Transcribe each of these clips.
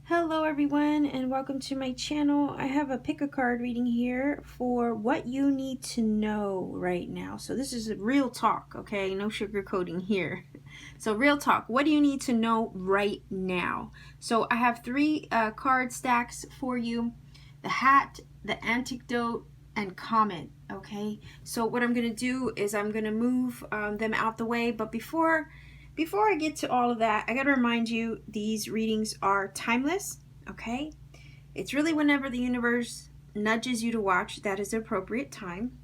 Hello everyone and welcome to my channel. I have a pick a card reading here for what you need to know right now. So this is a real talk, okay? No sugarcoating here. So real talk, what do you need to know right now? So I have three card stacks for you. The hat, the antidote, and comment, okay? So what I'm going to do is I'm going to move them out the way, but before I get to all of that, I got to remind you these readings are timeless, okay? It's really whenever the universe nudges you to watch, that is the appropriate time.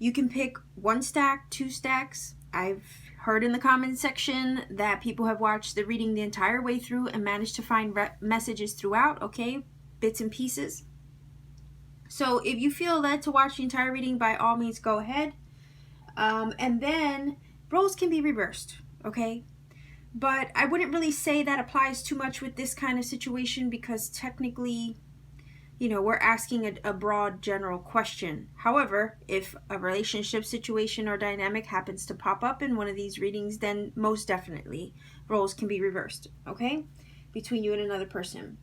You can pick one stack, two stacks. I've heard in the comment section that people have watched the reading the entire way through and managed to find messages throughout, okay? Bits and pieces. So if you feel led to watch the entire reading, by all means, go ahead. And then roles can be reversed. Okay, but I wouldn't really say that applies too much with this kind of situation because technically, you know, we're asking a broad general question. However, if a relationship situation or dynamic happens to pop up in one of these readings, then most definitely roles can be reversed, okay, between you and another person.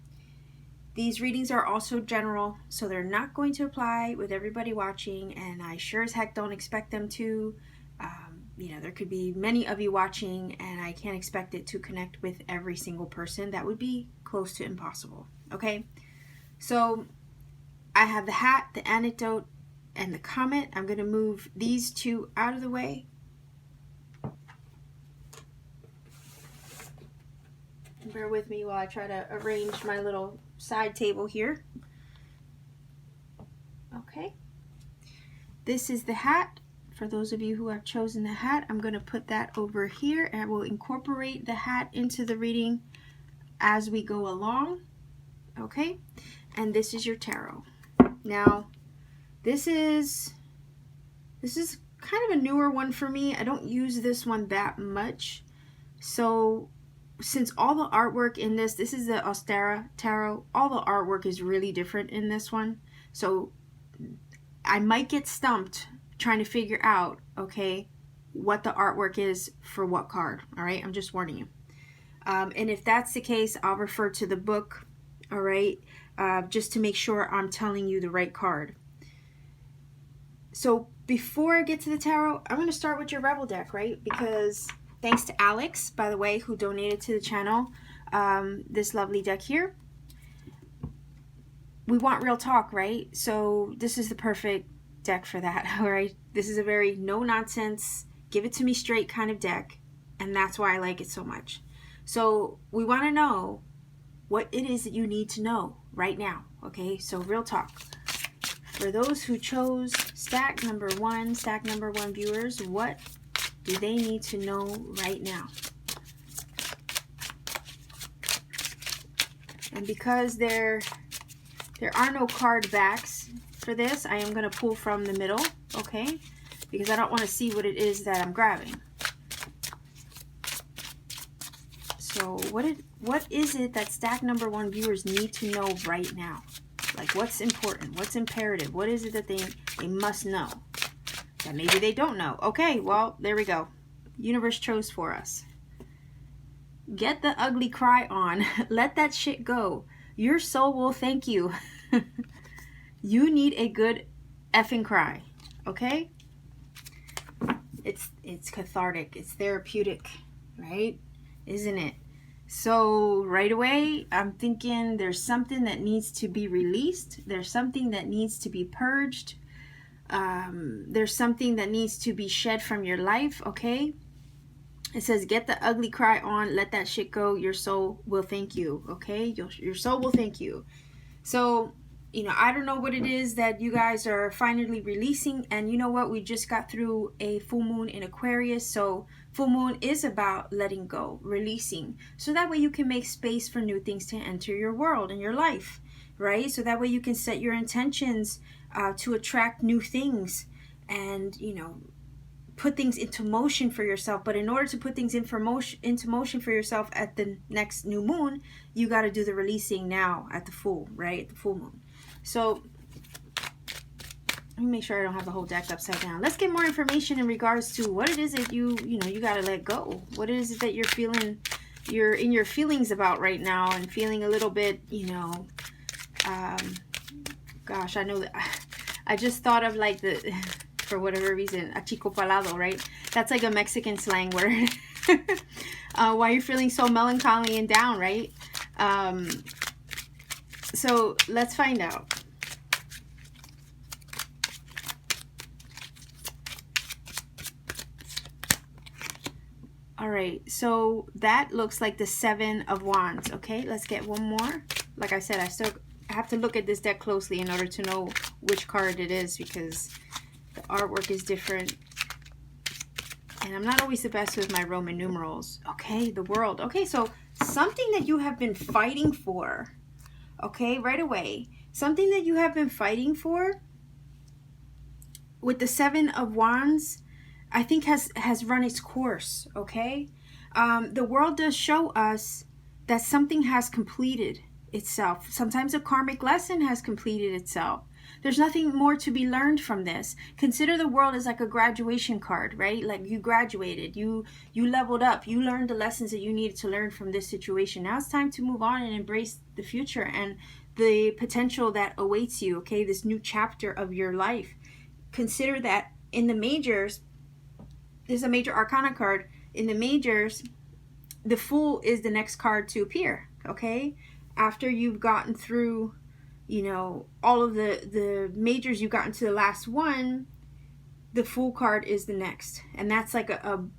These readings are also general, so they're not going to apply with everybody watching, and I sure as heck don't expect them to. You know, there could be many of you watching, and I can't expect it to connect with every single person. That would be close to impossible, okay? So I have the hat, the anecdote, and the comment. I'm going to move these two out of the way. Bear with me while I try to arrange my little side table here. Okay. This is the hat. For those of you who have chosen the hat, I'm going to put that over here, and I will incorporate the hat into the reading as we go along. Okay, and this is your tarot. Now, this is kind of a newer one for me. I don't use this one that much. So since all the artwork in this is the Ostara Tarot, all the artwork is really different in this one. So I might get stumped trying to figure out, okay, what the artwork is for what card. All right, I'm just warning you. And if that's the case, I'll refer to the book, all right, just to make sure I'm telling you the right card. So before I get to the tarot, I'm going to start with your Rebel deck, right? Because thanks to Alex, by the way, who donated to the channel, this lovely deck here. We want real talk, right? So this is the perfect deck for that. All right, this is a very no nonsense, give it to me straight kind of deck, and that's why I like it so much. So we want to know what it is that you need to know right now, okay? So real talk, for those who chose stack number one viewers, what do they need to know right now? And because there are no card backs for this, I am going to pull from the middle, okay? Because I don't want to see what it is that I'm grabbing. So what is it that stack number one viewers need to know right now? Like, what's important? What's imperative? What is it that they must know that maybe they don't know? Okay, well, there we go. Universe chose for us. Get the ugly cry on. Let that shit go. Your soul will thank you. You need a good effing cry, okay? It's cathartic, it's therapeutic, right? Isn't it? So right away, I'm thinking there's something that needs to be released. There's something that needs to be purged. There's something that needs to be shed from your life, okay? It says, get the ugly cry on, let that shit go. Your soul will thank you, okay? Your soul will thank you. So, you know, I don't know what it is that you guys are finally releasing. And you know what? We just got through a full moon in Aquarius. So full moon is about letting go, releasing. So that way you can make space for new things to enter your world and your life, right? So that way you can set your intentions to attract new things and, you know, put things into motion for yourself. But in order to put things into motion for yourself at the next new moon, you got to do the releasing now at the full, right? At the full moon. So Let me make sure I don't have the whole deck upside down. Let's get more information in regards to what it is that you got to let go. What is it that you're feeling, you're in your feelings about right now, and feeling a little bit, gosh, I know that I just thought of like for whatever reason, achicopalado, right? That's like a Mexican slang word. Why you're feeling so melancholy and down, right? So let's find out. All right, so that looks like the 7 of Wands. Okay, let's get one more. Like I said, I have to look at this deck closely in order to know which card it is, because the artwork is different. And I'm not always the best with my Roman numerals. Okay, the World. Okay, so something that you have been fighting for. Okay, right away. Something that you have been fighting for with the 7 of Wands, I think has run its course, okay? The World does show us that something has completed itself. Sometimes a karmic lesson has completed itself. There's nothing more to be learned from this. Consider the World as like a graduation card, right? Like you graduated, you leveled up, you learned the lessons that you needed to learn from this situation. Now it's time to move on and embrace the future and the potential that awaits you, okay? This new chapter of your life. Consider that in the majors, there's a major arcana card. In the majors, the Fool is the next card to appear, okay? After you've gotten through, all of the majors, you've gotten to the last one, the Fool card is the next. And that's like a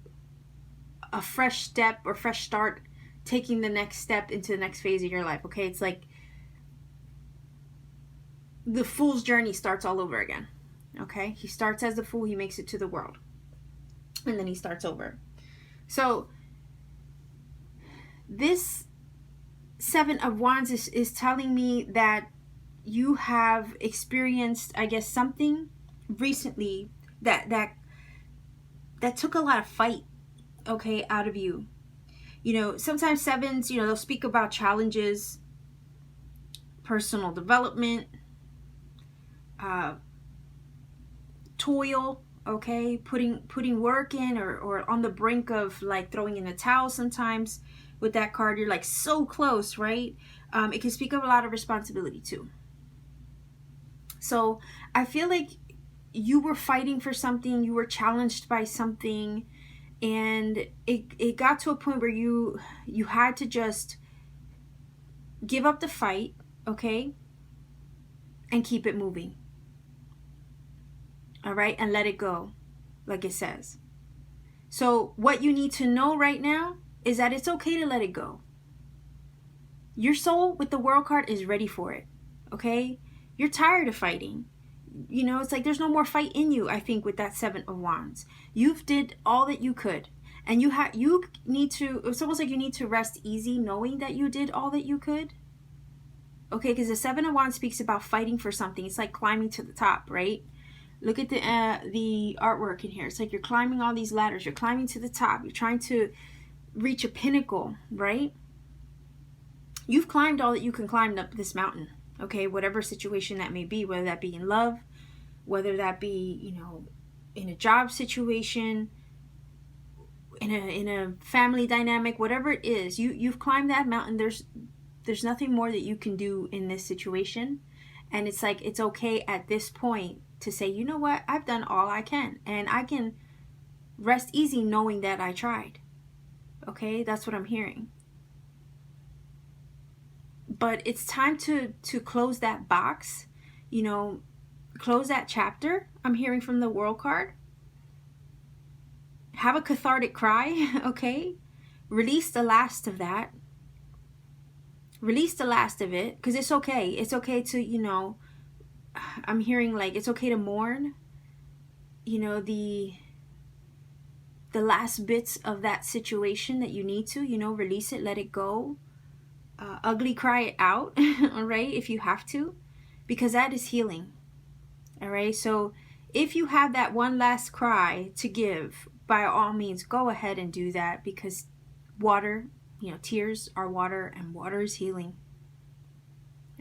fresh step or fresh start, taking the next step into the next phase of your life, okay? It's like the Fool's journey starts all over again, okay? He starts as the Fool, he makes it to the World, and then he starts over. So this 7 of Wands is telling me that you have experienced, I guess, something recently that took a lot of fight, okay, out of you. Sometimes 7s, they'll speak about challenges, personal development, toil, okay, putting work in, or on the brink of like throwing in the towel. Sometimes with that card, you're like so close, right? It can speak of a lot of responsibility too. So I feel like you were fighting for something, you were challenged by something, and it got to a point where you had to just give up the fight, okay, and keep it moving. All right, and let it go, like it says. So what you need to know right now is that it's okay to let it go. Your soul with the World card is ready for it, okay? You're tired of fighting. It's like there's no more fight in you, I think, with that 7 of Wands. You've did all that you could. And you need to, it's almost like you need to rest easy knowing that you did all that you could. Okay, because the 7 of Wands speaks about fighting for something. It's like climbing to the top, right? Look at the artwork in here. It's like you're climbing all these ladders. You're climbing to the top. You're trying to reach a pinnacle, right? You've climbed all that you can climb up this mountain, okay? Whatever situation that may be, whether that be in love, whether that be, in a job situation, in a family dynamic, whatever it is, you've climbed that mountain. There's nothing more that you can do in this situation. And it's like, it's okay at this point to say, you know what, I've done all I can, and I can rest easy knowing that I tried. Okay, that's what I'm hearing. But it's time to close that box, close that chapter. I'm hearing from the World card. Have a cathartic cry, okay? Release the last of that. Release the last of it, because it's okay. It's okay to, I'm hearing like it's okay to mourn, the last bits of that situation that you need to, release it, let it go. Ugly cry it out, all right, if you have to, because that is healing, all right? So if you have that one last cry to give, by all means, go ahead and do that, because water, tears are water, and water is healing,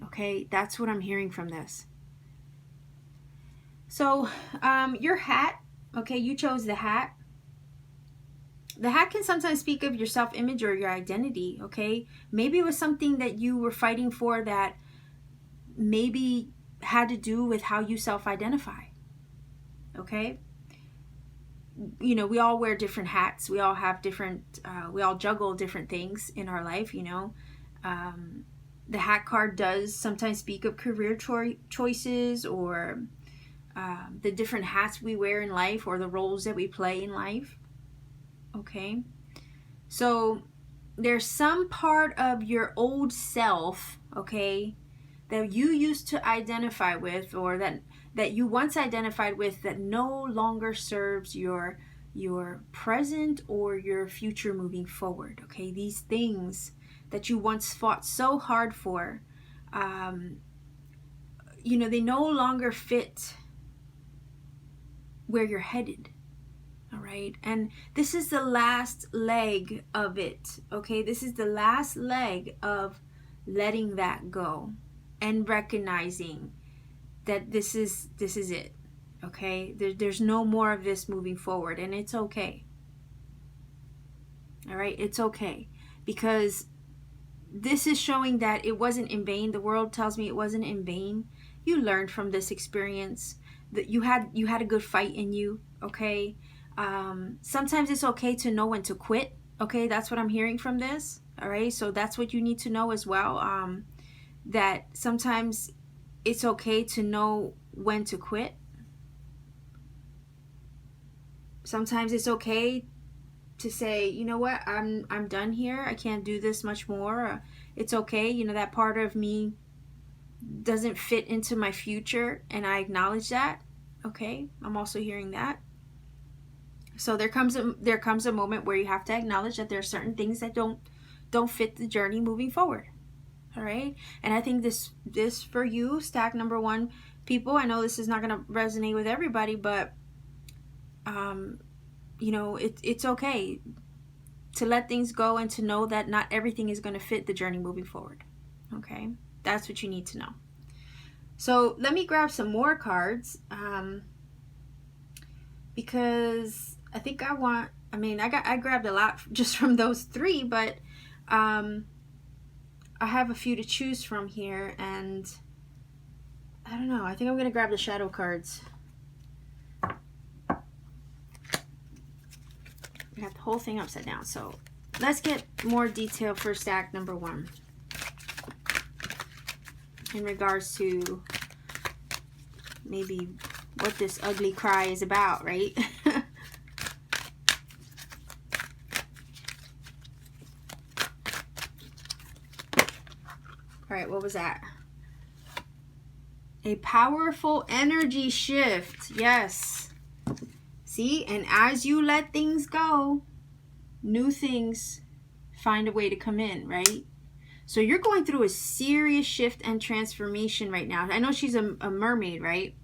okay? That's what I'm hearing from this. So your hat, okay, you chose the hat. The hat can sometimes speak of your self-image or your identity, okay? Maybe it was something that you were fighting for that maybe had to do with how you self-identify, okay? You know, we all wear different hats. We all have different, we all juggle different things in our life, you know. The hat card does sometimes speak of career choices or the different hats we wear in life or the roles that we play in life, okay? So there's some part of your old self, okay, that you used to identify with, or that you once identified with, that no longer serves your present or your future moving forward, okay? These things that you once fought so hard for, you know, they no longer fit where you're headed. All right. And this is the last leg of it. Okay. This is the last leg of letting that go and recognizing that this is it. Okay. There's no more of this moving forward, and it's okay. All right. It's okay, because this is showing that it wasn't in vain. The world tells me it wasn't in vain. You learned from this experience, that you had a good fight in you. Okay. Sometimes it's okay to know when to quit. Okay, that's what I'm hearing from this. All right, so that's what you need to know as well. That sometimes it's okay to know when to quit. Sometimes it's okay to say, you know what, I'm done here. I can't do this much more. It's okay. You know, that part of me doesn't fit into my future, and I acknowledge that. Okay, I'm also hearing that. So there comes a moment where you have to acknowledge that there are certain things that don't fit the journey moving forward. All right, and I think this for you, stack number 1 people. I know this is not going to resonate with everybody, but you know, it's okay to let things go and to know that not everything is going to fit the journey moving forward. Okay, that's what you need to know. So let me grab some more cards, because I think I grabbed a lot just from those 3, but I have a few to choose from here, and I don't know. I think I'm going to grab the shadow cards. I got the whole thing upside down, so let's get more detail for stack number 1 in regards to maybe what this ugly cry is about, right? All right, what was that? A powerful energy shift. Yes. See, and as you let things go, new things find a way to come in, right? So you're going through a serious shift and transformation right now. I know she's a mermaid, right?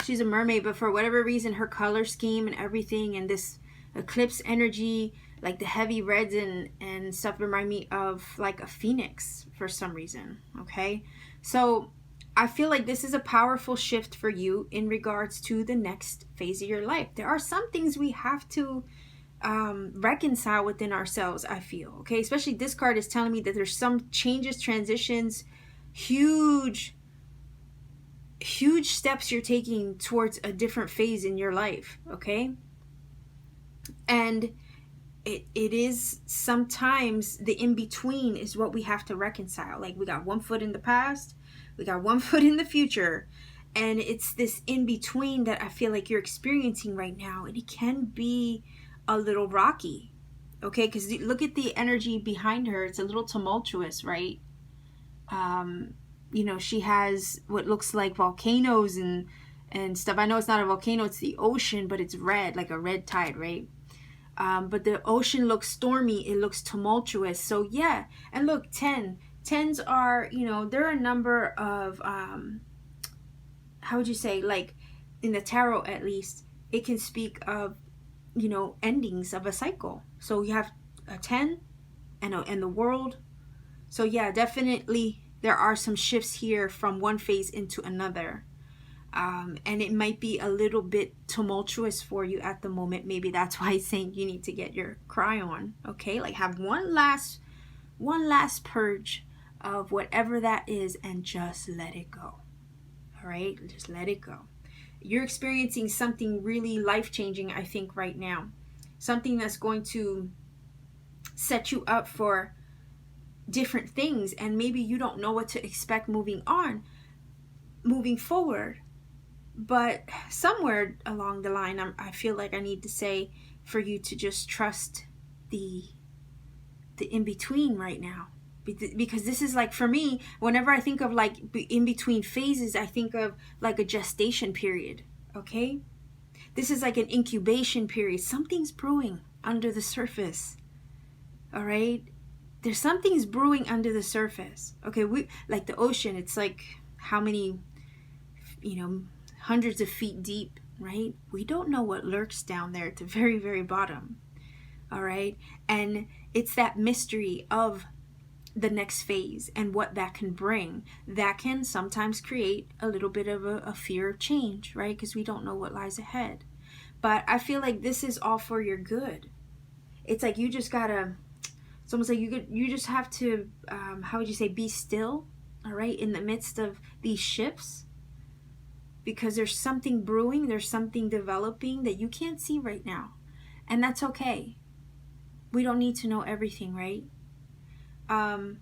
She's a mermaid, but for whatever reason, her color scheme and everything, and this eclipse energy, like the heavy reds and stuff, remind me of like a phoenix for some reason. Okay, so I feel like this is a powerful shift for you in regards to the next phase of your life. There are some things we have to reconcile within ourselves, I feel. Okay, especially this card is telling me that there's some changes, transitions, huge steps you're taking towards a different phase in your life. Okay, and it is sometimes the in-between is what we have to reconcile. Like, we got one foot in the past, we got one foot in the future, and it's this in-between that I feel like you're experiencing right now, and it can be a little rocky. Okay, because look at the energy behind her. It's a little tumultuous, right? You know, she has what looks like volcanoes and stuff. I know it's not a volcano, it's the ocean, but it's red, like a red tide, right? But the ocean looks stormy, it looks tumultuous. So yeah, and look, 10s are, you know, there are a number of how would you say, like in the tarot at least, it can speak of, you know, endings of a cycle. So you have a 10 and the world. So yeah, definitely there are some shifts here from one phase into another. And it might be a little bit tumultuous for you at the moment. Maybe that's why it's saying you need to get your cry on, okay? Like have one last purge of whatever that is and just let it go. All right, just let it go. You're experiencing something really life-changing, I think, right now. Something that's going to set you up for different things, and maybe you don't know what to expect moving forward. But somewhere along the line, I feel like I need to say for you to just trust the in-between right now. Because this is like, for me, whenever I think of like in-between phases, I think of like a gestation period, okay? This is like an incubation period. Something's brewing under the surface, all right? There's something's brewing under the surface, okay? We like the ocean, it's like how many, hundreds of feet deep, right? We don't know what lurks down there at the very, very bottom, all right? And it's that mystery of the next phase and what that can bring. That can sometimes create a little bit of a fear of change, right? Because we don't know what lies ahead. But I feel like this is all for your good. It's like you just gotta, it's almost like you just have to, how would you say, be still, all right, in the midst of these shifts. Because there's something brewing, there's something developing that you can't see right now. And that's okay. We don't need to know everything, right? I'll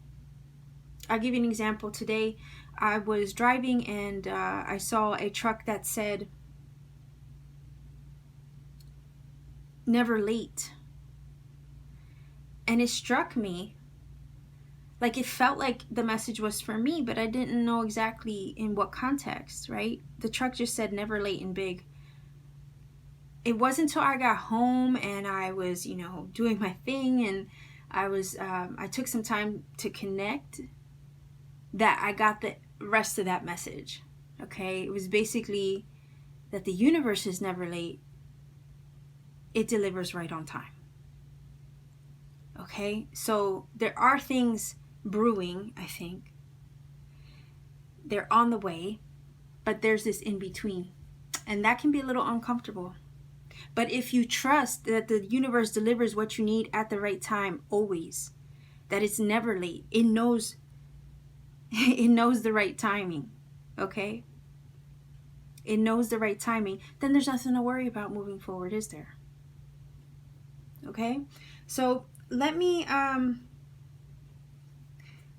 give you an example. Today I was driving and I saw a truck that said never late, and it struck me. Like, it felt like the message was for me, but I didn't know exactly in what context, right? The truck just said never late and big. It wasn't until I got home and I was doing my thing and I took some time to connect that I got the rest of that message. Okay, it was basically that the universe is never late. It delivers right on time. Okay, so there are things brewing, I think. They're on the way, but there's this in between, and that can be a little uncomfortable. But if you trust that the universe delivers what you need at the right time, always, that it's never late, it knows the right timing, okay? It knows the right timing, then there's nothing to worry about moving forward, is there? Okay? So let me,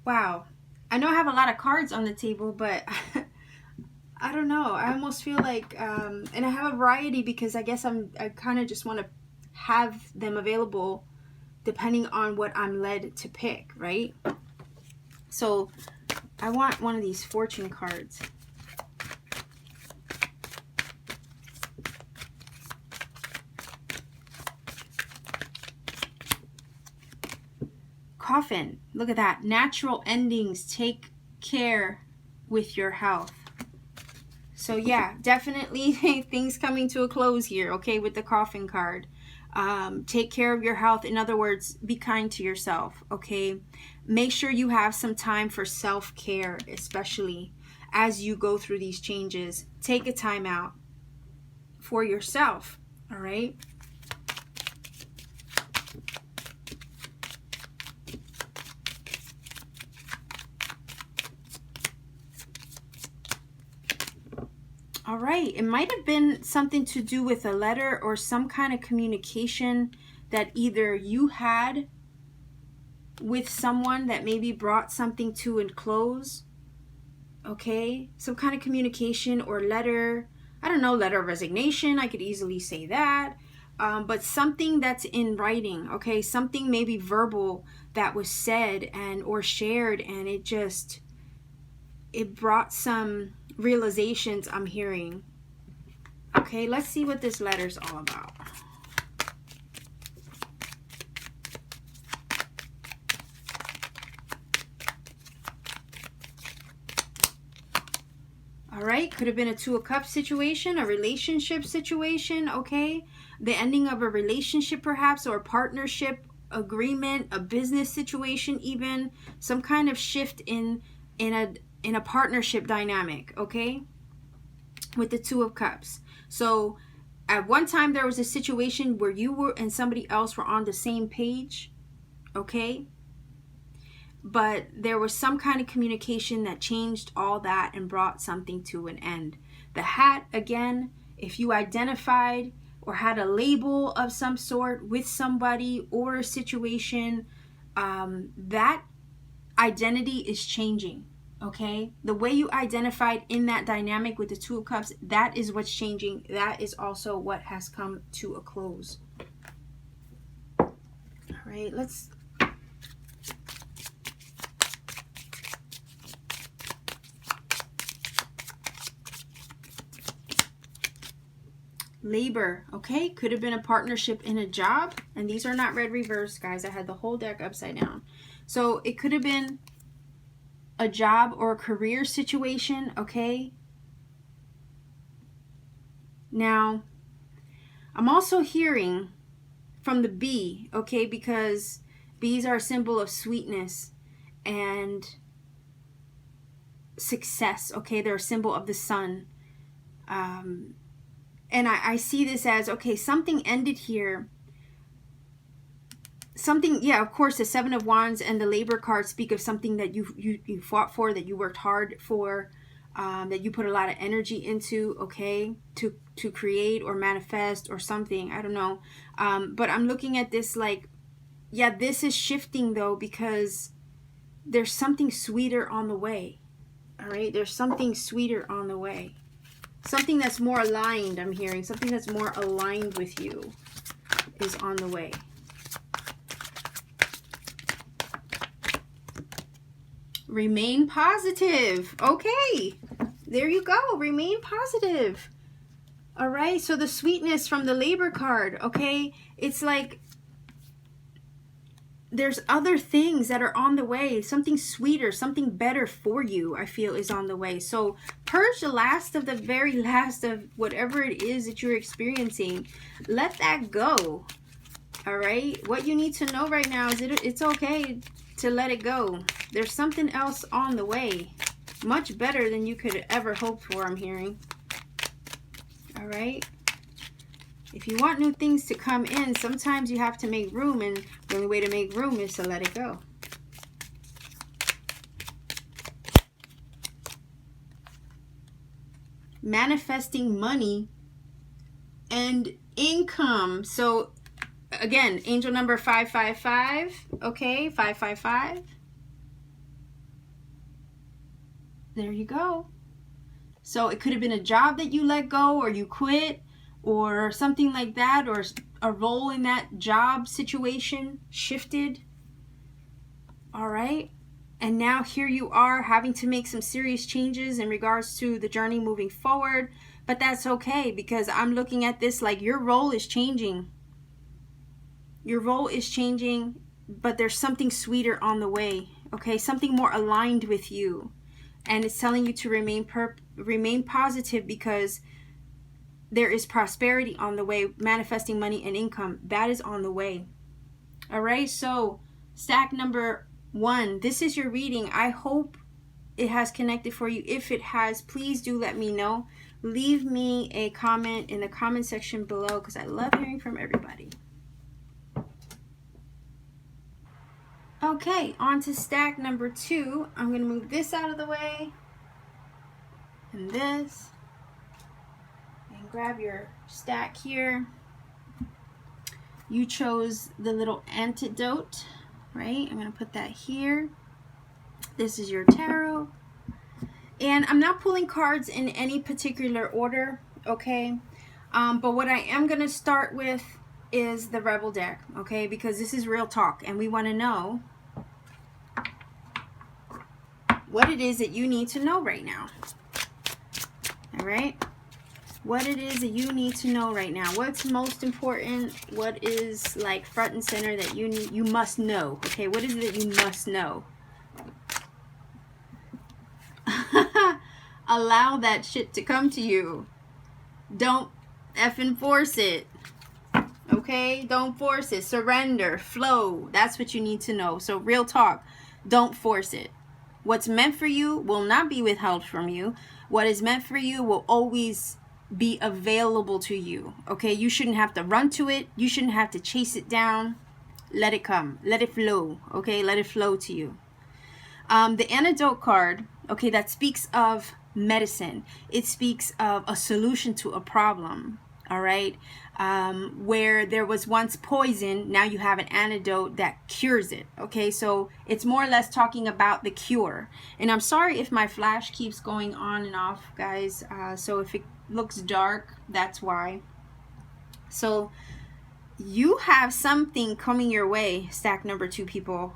wow. I know I have a lot of cards on the table, but I don't know. I almost feel like, and I have a variety because I guess I kind of just want to have them available depending on what I'm led to pick, right? So I want one of these fortune cards. Coffin. Look at that. Natural endings. Take care with your health. So yeah, definitely things coming to a close here, okay, with the coffin card. Take care of your health. In other words, be kind to yourself, okay? Make sure you have some time for self-care, especially as you go through these changes. Take a time out for yourself, all right? All right, it might have been something to do with a letter or some kind of communication that either you had with someone that maybe brought something to a close, okay? Some kind of communication or letter, I don't know, letter of resignation, I could easily say that, but something that's in writing, okay? Something maybe verbal that was said and or shared, and it brought some realizations I'm hearing. Okay, let's see what this letter's all about. All right, could have been a Two of Cups situation, a relationship situation, okay? The ending of a relationship perhaps, or a partnership agreement, a business situation even, some kind of shift in a partnership dynamic, okay? with the Two of Cups. So at one time there was a situation where you were and somebody else were on the same page, okay? But there was some kind of communication that changed all that and brought something to an end. The hat, again, if you identified or had a label of some sort with somebody or a situation, that identity is changing, okay? The way you identified in that dynamic with the Two of Cups, that is what's changing. That is also what has come to a close. All right, let's... Labor, okay? Could have been a partnership in a job. And these are not red reverse, guys. I had the whole deck upside down. So it could have been a job or a career situation, okay? Now, I'm also hearing from the bee, okay? Because bees are a symbol of sweetness and success, okay? They're a symbol of the sun. And I see this as, okay, something ended here. Something, yeah, of course, the Seven of Wands and the Labor card speak of something that you fought for, that you worked hard for, that you put a lot of energy into, okay, to create or manifest or something. I don't know. But I'm looking at this like, yeah, this is shifting though, because there's something sweeter on the way. All right, there's something sweeter on the way. Something that's more aligned, I'm hearing. Something that's more aligned with you is on the way. Remain positive. Okay, there you go. Remain positive. All right, so the sweetness from the Labor card, okay? It's like there's other things that are on the way. Something sweeter, something better for you, I feel, is on the way. So purge the last of the very last of whatever it is that you're experiencing. Let that go. All right? What you need to know right now is it's okay to let it go. There's something else on the way. Much better than you could ever hope for, I'm hearing. All right? If you want new things to come in, sometimes you have to make room, and the only way to make room is to let it go. Manifesting money and income. So, again, angel number 555. Okay, 555. There you go. So it could have been a job that you let go or you quit, or something like that, or a role in that job situation shifted. All right, and now here you are having to make some serious changes in regards to the journey moving forward. But that's okay, because I'm looking at this like your role is changing. Your role is changing, but there's something sweeter on the way, okay? Something more aligned with you. And it's telling you to remain positive, because there is prosperity on the way. Manifesting money and income, that is on the way. All right, so stack number 1, this is your reading. I hope it has connected for you. If it has, please do let me know. Leave me a comment in the comment section below, because I love hearing from everybody. Okay, on to stack number 2. I'm going to move this out of the way and this. Grab your stack here. You chose the little antidote, right? I'm going to put that here. This is your tarot. And I'm not pulling cards in any particular order, okay? But what I am going to start with is the Rebel deck, okay? Because this is real talk, and we want to know what it is that you need to know right now. All right? What it is that you need to know right now. What's most important? What is like front and center that you must know? Okay, what is it that you must know? Allow that shit to come to you. Don't effing force it. Okay, don't force it. Surrender, flow. That's what you need to know. So real talk, don't force it. What's meant for you will not be withheld from you. What is meant for you will always be available to you. Okay, you shouldn't have to run to it. You shouldn't have to chase it down. Let it come. Let it flow. Okay, let it flow to you. The antidote card, okay, that speaks of medicine. It speaks of a solution to a problem. All right, where there was once poison, now you have an antidote that cures it. Okay, so it's more or less talking about the cure. And I'm sorry if my flash keeps going on and off, guys. So if it looks dark, that's why. So you have something coming your way, stack number 2 people.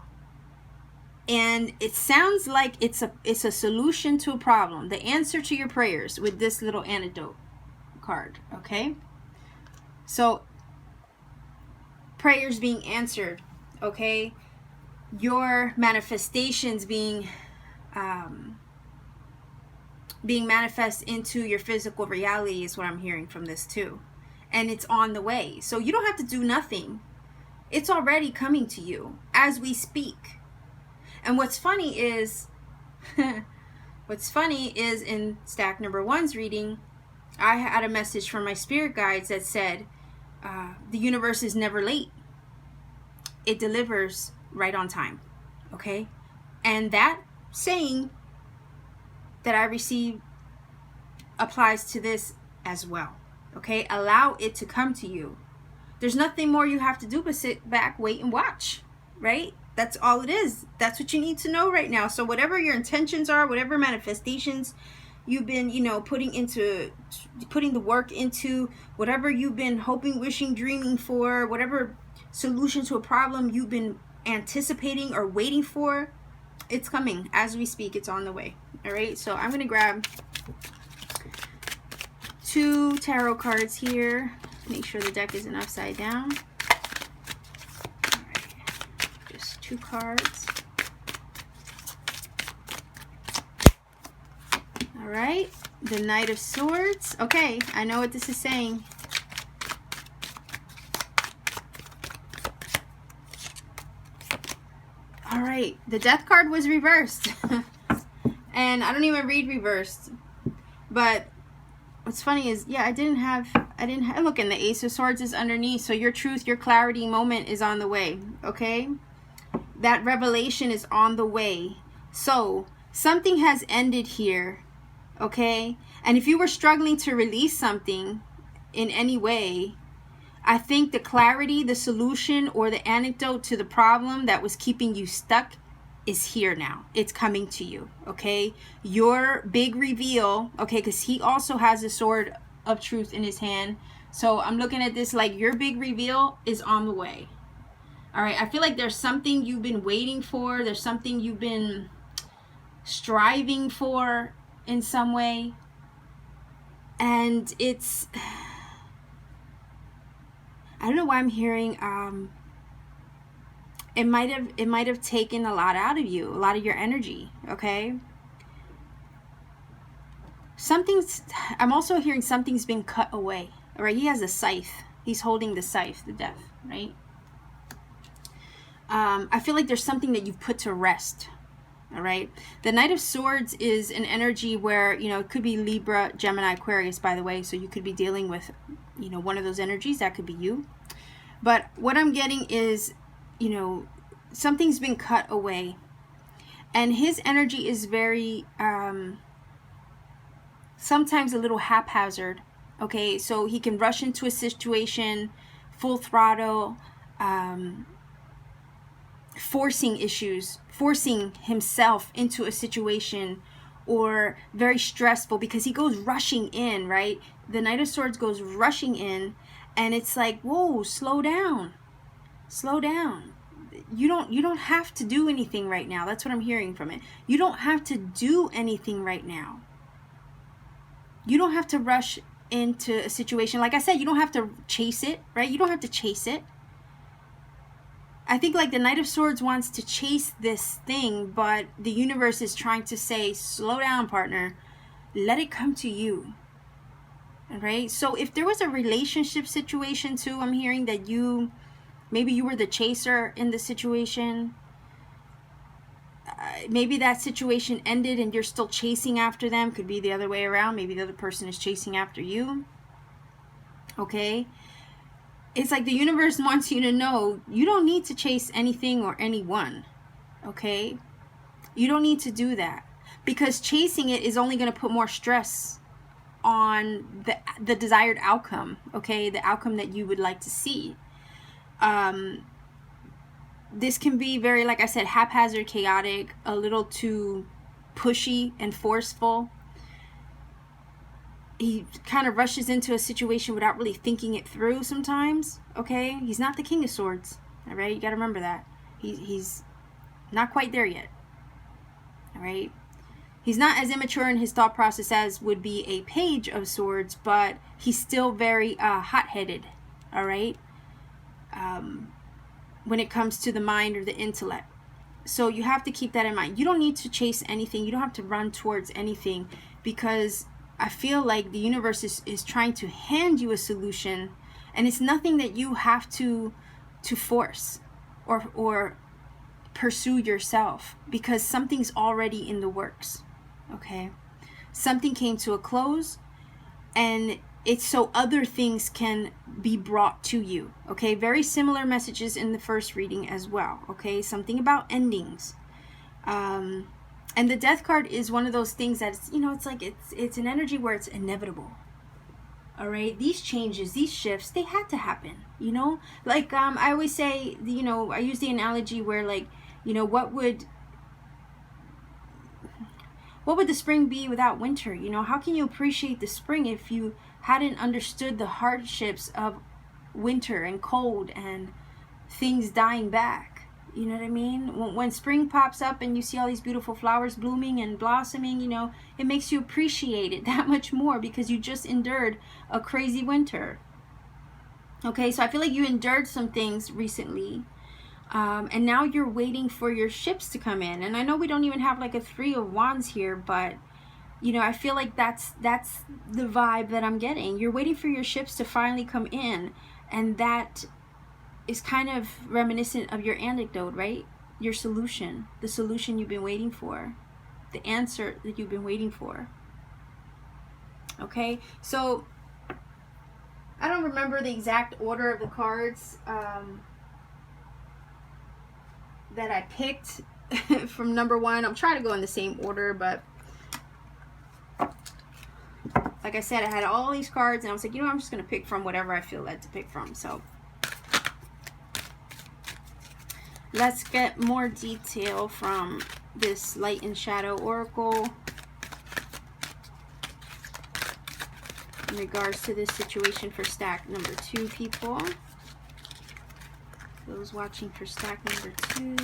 And it sounds like it's a solution to a problem, the answer to your prayers with this little antidote card. Okay, so prayers being answered. Okay, your manifestations being manifest into your physical reality is what I'm hearing from this too. And it's on the way, so you don't have to do nothing. It's already coming to you as we speak. And what's funny is in stack number 1's reading, I had a message from my spirit guides that said, the universe is never late. It delivers right on time. Okay? And that saying that I received applies to this as well. Okay? Allow it to come to you. There's nothing more you have to do but sit back, wait, and watch. Right? That's all it is. That's what you need to know right now. So whatever your intentions are, whatever manifestations you've been, putting the work into, whatever you've been hoping, wishing, dreaming for, whatever solution to a problem you've been anticipating or waiting for, it's coming as we speak. It's on the way. All right. So I'm going to grab 2 tarot cards here. Make sure the deck isn't upside down. 2 cards. All right, the Knight of Swords. Okay, I know what this is saying. All right, the Death card was reversed. And I don't even read reversed. But what's funny is, yeah, I didn't have, look, and the Ace of Swords is underneath. So your truth, your clarity moment is on the way, okay? That revelation is on the way. So something has ended here, okay? And if you were struggling to release something in any way, I think the clarity, the solution, or the antidote to the problem that was keeping you stuck is here now. It's coming to you, okay? Your big reveal, okay, because he also has a sword of truth in his hand. So I'm looking at this like your big reveal is on the way. All right, I feel like there's something you've been waiting for. There's something you've been striving for in some way. And it's, I don't know why I'm hearing, it might have taken a lot out of you, a lot of your energy, okay? I'm also hearing something's been cut away. All right, he has a scythe. He's holding the scythe, the death, right? I feel like there's something that you've put to rest. All right. The Knight of Swords is an energy where, it could be Libra, Gemini, Aquarius, by the way. So you could be dealing with, one of those energies. That could be you. But what I'm getting is, something's been cut away. And his energy is very, sometimes a little haphazard. Okay. So he can rush into a situation, full throttle, forcing himself into a situation, or very stressful because he goes rushing in, right? The Knight of Swords goes rushing in, and it's like, whoa, slow down. You don't have to do anything right now. That's what I'm hearing from it. You don't have to do anything right now. You don't have to rush into a situation. Like I said, you don't have to chase it, right? You don't have to chase it. I think like the Knight of Swords wants to chase this thing, but the universe is trying to say, slow down, partner. Let it come to you. All right. So if there was a relationship situation too, I'm hearing that maybe you were the chaser in the situation. maybe that situation ended and you're still chasing after them. Could be the other way around. Maybe the other person is chasing after you. Okay? It's like the universe wants you to know you don't need to chase anything or anyone. Okay? You don't need to do that. Because chasing it is only going to put more stress on the desired outcome. Okay? The outcome that you would like to see. This can be very, like I said, haphazard, chaotic, a little too pushy and forceful. He kind of rushes into a situation without really thinking it through sometimes, okay? He's not the King of Swords, all right? You got to remember that. He's not quite there yet, all right? He's not as immature in his thought process as would be a Page of Swords, but he's still very hot-headed, all right? When it comes to the mind or the intellect. So you have to keep that in mind. You don't need to chase anything. You don't have to run towards anything, because I feel like the universe is trying to hand you a solution, and it's nothing that you have to force or pursue yourself, because something's already in the works. Okay? Something came to a close, and it's so other things can be brought to you. Okay, very similar messages in the first reading as well. Okay, something about endings. And the Death card is one of those things that's, it's like it's an energy where it's inevitable. All right, these changes, these shifts, they had to happen. Like I always say, I use the analogy where, like, what would the spring be without winter? How can you appreciate the spring if you hadn't understood the hardships of winter and cold and things dying back? You know what I mean? When spring pops up and you see all these beautiful flowers blooming and blossoming, it makes you appreciate it that much more, because you just endured a crazy winter. Okay, so I feel like you endured some things recently, and now you're waiting for your ships to come in. And I know we don't even have like a 3 of Wands here, but I feel like that's the vibe that I'm getting. You're waiting for your ships to finally come in, and that is kind of reminiscent of your anecdote, right? Your solution, the solution you've been waiting for, the answer that you've been waiting for. Okay, so I don't remember the exact order of the cards that I picked from number 1. I'm trying to go in the same order, but like I said, I had all these cards, and I was like, I'm just going to pick from whatever I feel led to pick from. So let's get more detail from this Light and Shadow Oracle in regards to this situation for stack number 2, people. Those watching for stack number 2.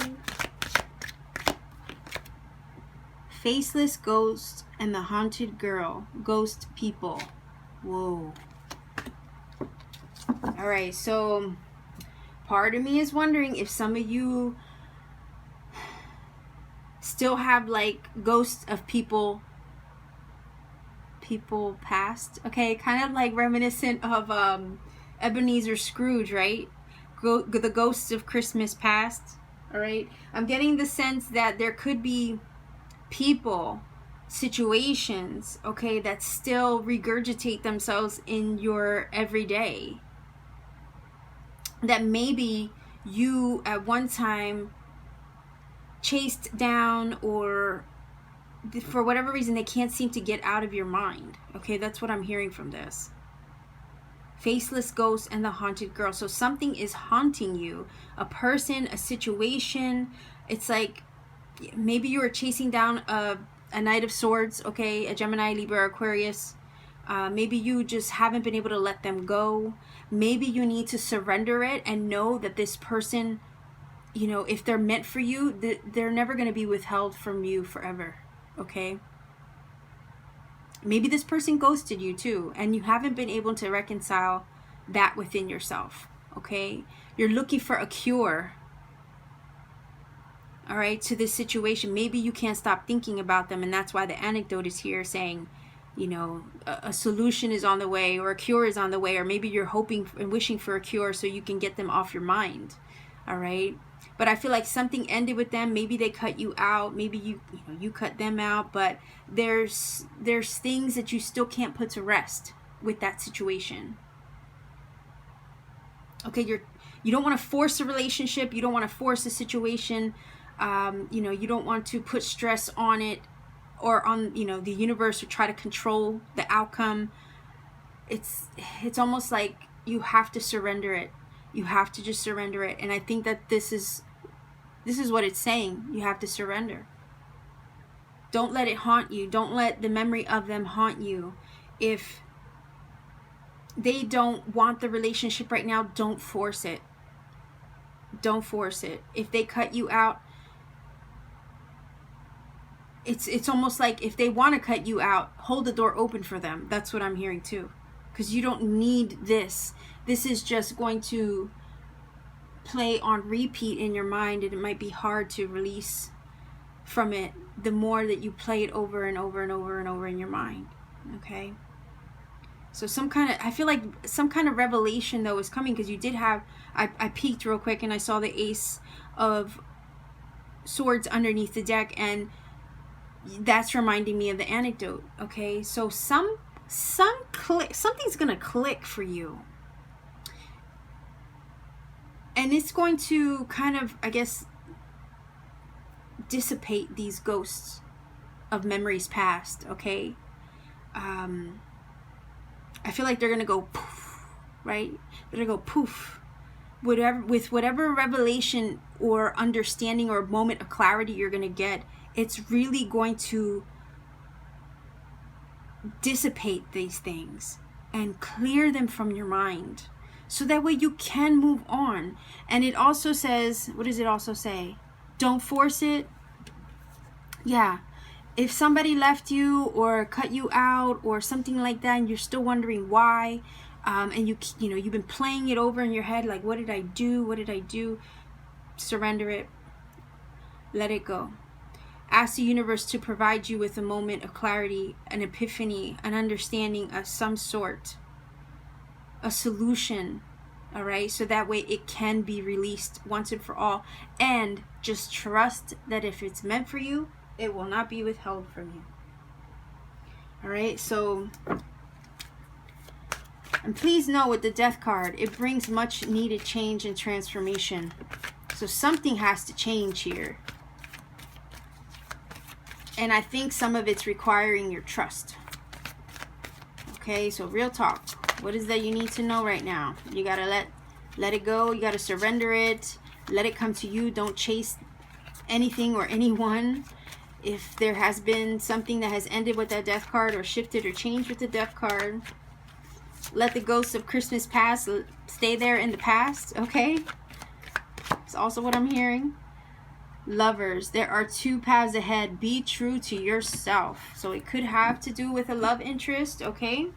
Faceless Ghost and the Haunted Girl. Ghost people. Whoa. Alright, so part of me is wondering if some of you still have like ghosts of people past. Okay, kind of like reminiscent of Ebenezer Scrooge, right? The ghosts of Christmas past. Alright, I'm getting the sense that there could be people, situations, okay, that still regurgitate themselves in your everyday, that maybe you at one time chased down, or for whatever reason they can't seem to get out of your mind. Okay, that's what I'm hearing from this. Faceless Ghost and the Haunted Girl. So something is haunting you, a person, a situation. It's like maybe you were chasing down a Knight of Swords, okay, a Gemini, Libra, Aquarius. Maybe you just haven't been able to let them go. Maybe you need to surrender it and know that this person, if they're meant for you, they're never going to be withheld from you forever, okay? Maybe this person ghosted you too, and you haven't been able to reconcile that within yourself, okay? You're looking for a cure, all right, to this situation. Maybe you can't stop thinking about them, and that's why the anecdote is here saying, a solution is on the way, or a cure is on the way, or maybe you're hoping and wishing for a cure so you can get them off your mind, all right? but I feel like something ended with them. Maybe they cut you out, maybe you cut them out, but there's things that you still can't put to rest with that situation. Okay, you don't want to force a relationship, you don't want to force a situation, you don't want to put stress on it or on the universe, or try to control the outcome. It's almost like you have to surrender it. You have to just surrender it. And I think that this is what it's saying. You have to surrender. Don't let it haunt you. Don't let the memory of them haunt you. If they don't want the relationship right now, don't force it. Don't force it. If they cut you out, it's almost like if they want to cut you out, hold the door open for them. That's what I'm hearing too. Because you don't need this. This is just going to play on repeat in your mind, and it might be hard to release from it the more that you play it over and over and over and over in your mind. Okay? So I feel like some kind of revelation though is coming, because you did have, I peeked real quick and I saw the Ace of Swords underneath the deck, and that's reminding me of the anecdote. Okay, so something's gonna click for you, and it's going to kind of, I guess, dissipate these ghosts of memories past. Okay, I feel like they're gonna go poof, right? They're gonna go poof. Whatever revelation or understanding or moment of clarity you're gonna get, it's really going to dissipate these things and clear them from your mind, so that way you can move on. And it also says, what does it also say? Don't force it. Yeah. If somebody left you or cut you out or something like that, and you're still wondering why, and you've been playing it over in your head, like, what did I do? What did I do? Surrender it. Let it go. Ask the universe to provide you with a moment of clarity, an epiphany, an understanding of some sort, a solution, all right? So that way it can be released once and for all. And just trust that if it's meant for you, it will not be withheld from you. All right, so, and please know with the Death card, it brings much needed change and transformation. So something has to change here. And I think some of it's requiring your trust. Okay, so real talk. What is that you need to know right now? You gotta let it go. You gotta surrender it. Let it come to you. Don't chase anything or anyone. If there has been something that has ended with that Death card, or shifted or changed with the Death card, let the ghosts of Christmas past stay there in the past. Okay, it's also what I'm hearing. Lovers, there are two paths ahead. Be true to yourself. So it could have to do with a love interest. Okay,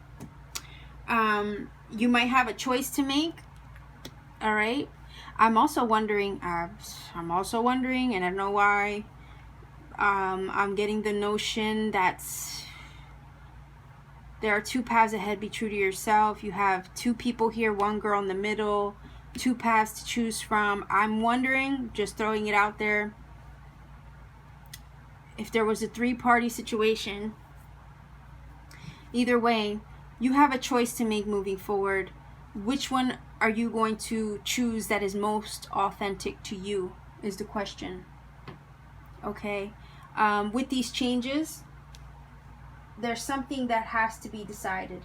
you might have a choice to make. All right, I'm also wondering, and I don't know why, I'm getting the notion that there are two paths ahead. Be true to yourself. You have two people here, one girl in the middle, two paths to choose from. I'm wondering, just throwing it out there, if there was a three-party situation. Either way, you have a choice to make moving forward. Which one are you going to choose that is most authentic to you, is the question. Okay, with these changes, there's something that has to be decided.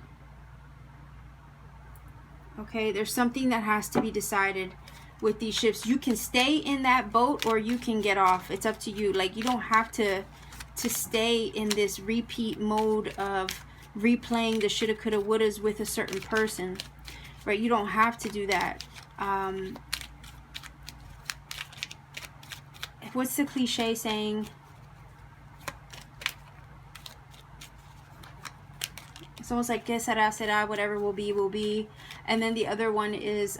Okay, there's something that has to be decided with these shifts. You can stay in that boat or you can get off. It's up to you. Like, you don't have to stay in this repeat mode of replaying the shoulda, coulda, wouldas with a certain person, right? You don't have to do that. What's the cliche saying? It's almost like que sera, sera, whatever will be, will be. And then the other one is,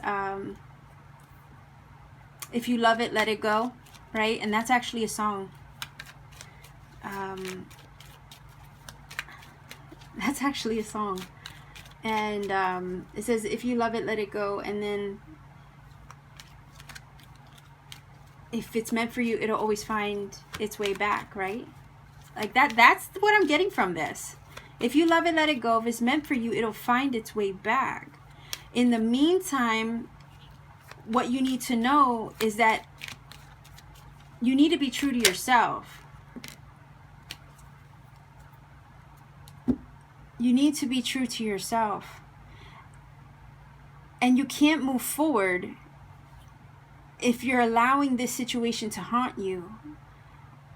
if you love it, let it go, right? And that's actually a song. That's actually a song. And it says, if you love it, let it go. And then if it's meant for you, it'll always find its way back, right? Like that's what I'm getting from this. If you love it, let it go. If it's meant for you, it'll find its way back. In the meantime, what you need to know is that you need to be true to yourself. You need to be true to yourself. And you can't move forward if you're allowing this situation to haunt you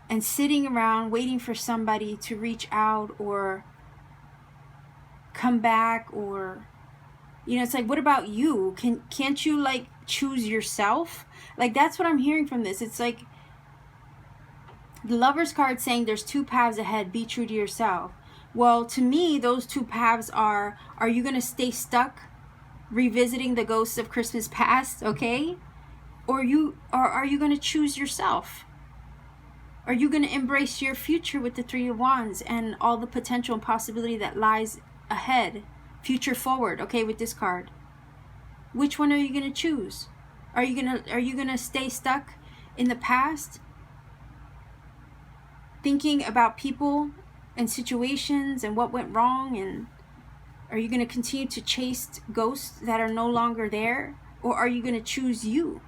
and sitting around waiting for somebody to reach out or come back, or, you know, it's like, what about you? Can't you like choose yourself? Like, that's what I'm hearing from this. It's like the Lover's card saying there's two paths ahead. Be true to yourself. Well, to me, those two paths are you going to stay stuck revisiting the ghosts of Christmas past, okay? Or are you going to choose yourself? Are you going to embrace your future with the Three of Wands and all the potential and possibility that lies ahead? Future forward, okay, with this card. Which one are you going to choose? Are you going to stay stuck in the past, thinking about people and situations and what went wrong, and are you going to continue to chase ghosts that are no longer there? Or are you going to choose you?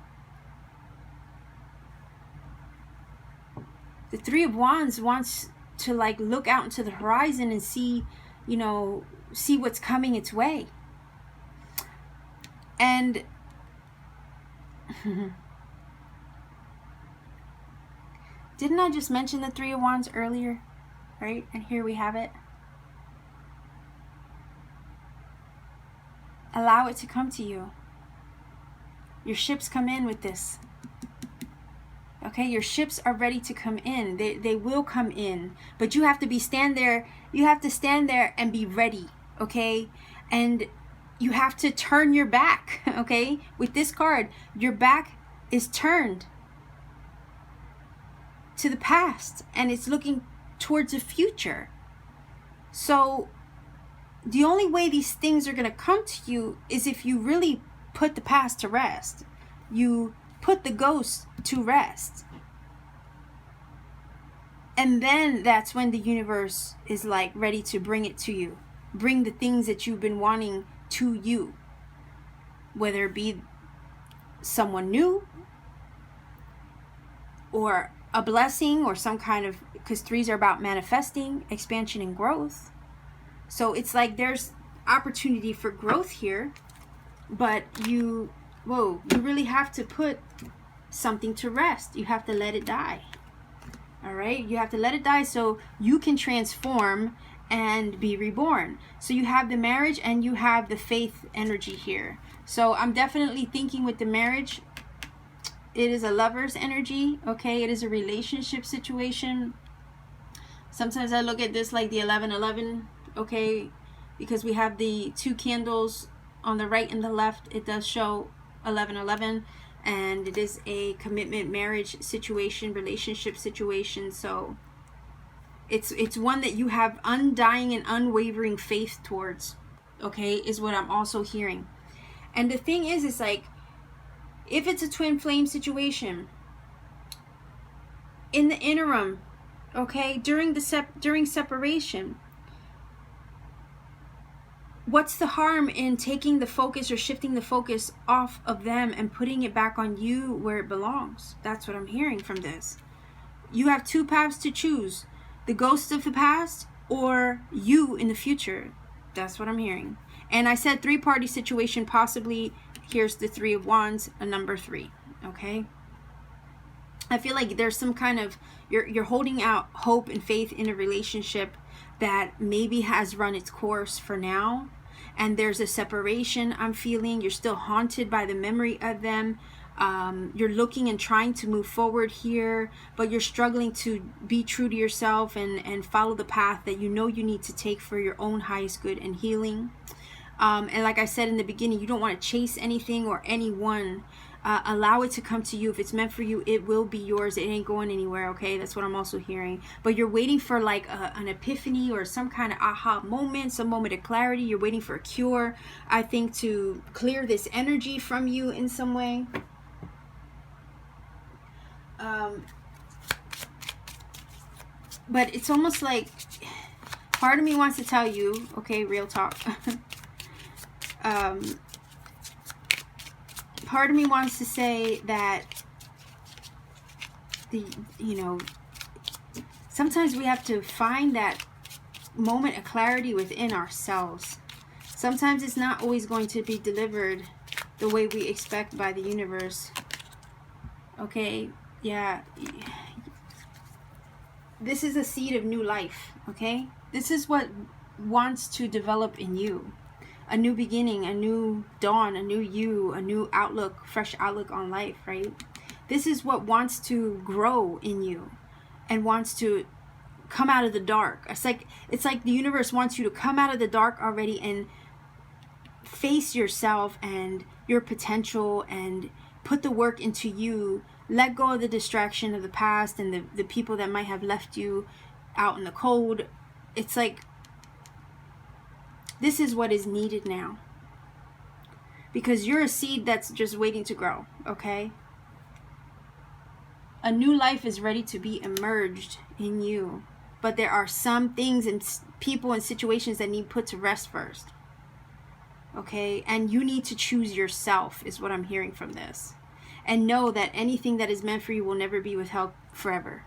The Three of Wands wants to like look out into the horizon and see, you know, see what's coming its way. And didn't I just mention the Three of Wands earlier? Right? And here we have it. Allow it to come to you. Your ships come in with this. Okay, your ships are ready to come in. They will come in, but you have to stand there. You have to stand there and be ready, okay? And you have to turn your back, okay? With this card, your back is turned to the past and it's looking towards the future. So the only way these things are going to come to you is if you really put the past to rest. You put the ghosts to rest. And then that's when the universe is like ready to bring it to you. Bring the things that you've been wanting to you. Whether it be someone new, or a blessing, or some kind of, because threes are about manifesting, expansion, and growth. So it's like there's opportunity for growth here, but you really have to put something to rest. You have to let it die. All right, you have to let it die so you can transform and be reborn. So you have the marriage and you have the faith energy here. So I'm definitely thinking with the marriage, it is a lover's energy, okay? It is a relationship situation. Sometimes I look at this like the 11-11, okay? Because we have the two candles on the right and the left. It does show 11-11. And it is a commitment, marriage situation, relationship situation. So it's one that you have undying and unwavering faith towards, okay, is what I'm also hearing. And the thing is, it's like, if it's a twin flame situation, in the interim, okay, during separation, what's the harm in taking the focus or shifting the focus off of them and putting it back on you where it belongs? That's what I'm hearing from this. You have two paths to choose. The ghosts of the past or you in the future. That's what I'm hearing. And I said three-party situation, possibly. Here's the Three of Wands, a number 3. Okay? I feel like there's some kind of, you're holding out hope and faith in a relationship that maybe has run its course for now, and there's a separation I'm feeling. You're still haunted by the memory of them. You're looking and trying to move forward here, but you're struggling to be true to yourself and follow the path that you know you need to take for your own highest good and healing. And like I said in the beginning, you don't want to chase anything or anyone. Allow it to come to you. If it's meant for you, it will be yours. It ain't going anywhere, okay? That's what I'm also hearing. But you're waiting for like an epiphany or some kind of aha moment, some moment of clarity. You're waiting for a cure, I think, to clear this energy from you in some way. But it's almost like part of me wants to tell you, okay, real talk. Part of me wants to say that sometimes we have to find that moment of clarity within ourselves. Sometimes it's not always going to be delivered the way we expect by the universe. Okay, yeah. This is a seed of new life, okay? This is what wants to develop in you. A new beginning, a new dawn, a new you, a new outlook, fresh outlook on life, right? This is what wants to grow in you and wants to come out of the dark. It's like the universe wants you to come out of the dark already and face yourself and your potential and put the work into you. Let go of the distraction of the past and the people that might have left you out in the cold. It's like this is what is needed now. Because you're a seed that's just waiting to grow, okay? A new life is ready to be emerged in you. But there are some things and people and situations that need put to rest first. Okay? And you need to choose yourself is what I'm hearing from this. And know that anything that is meant for you will never be withheld forever.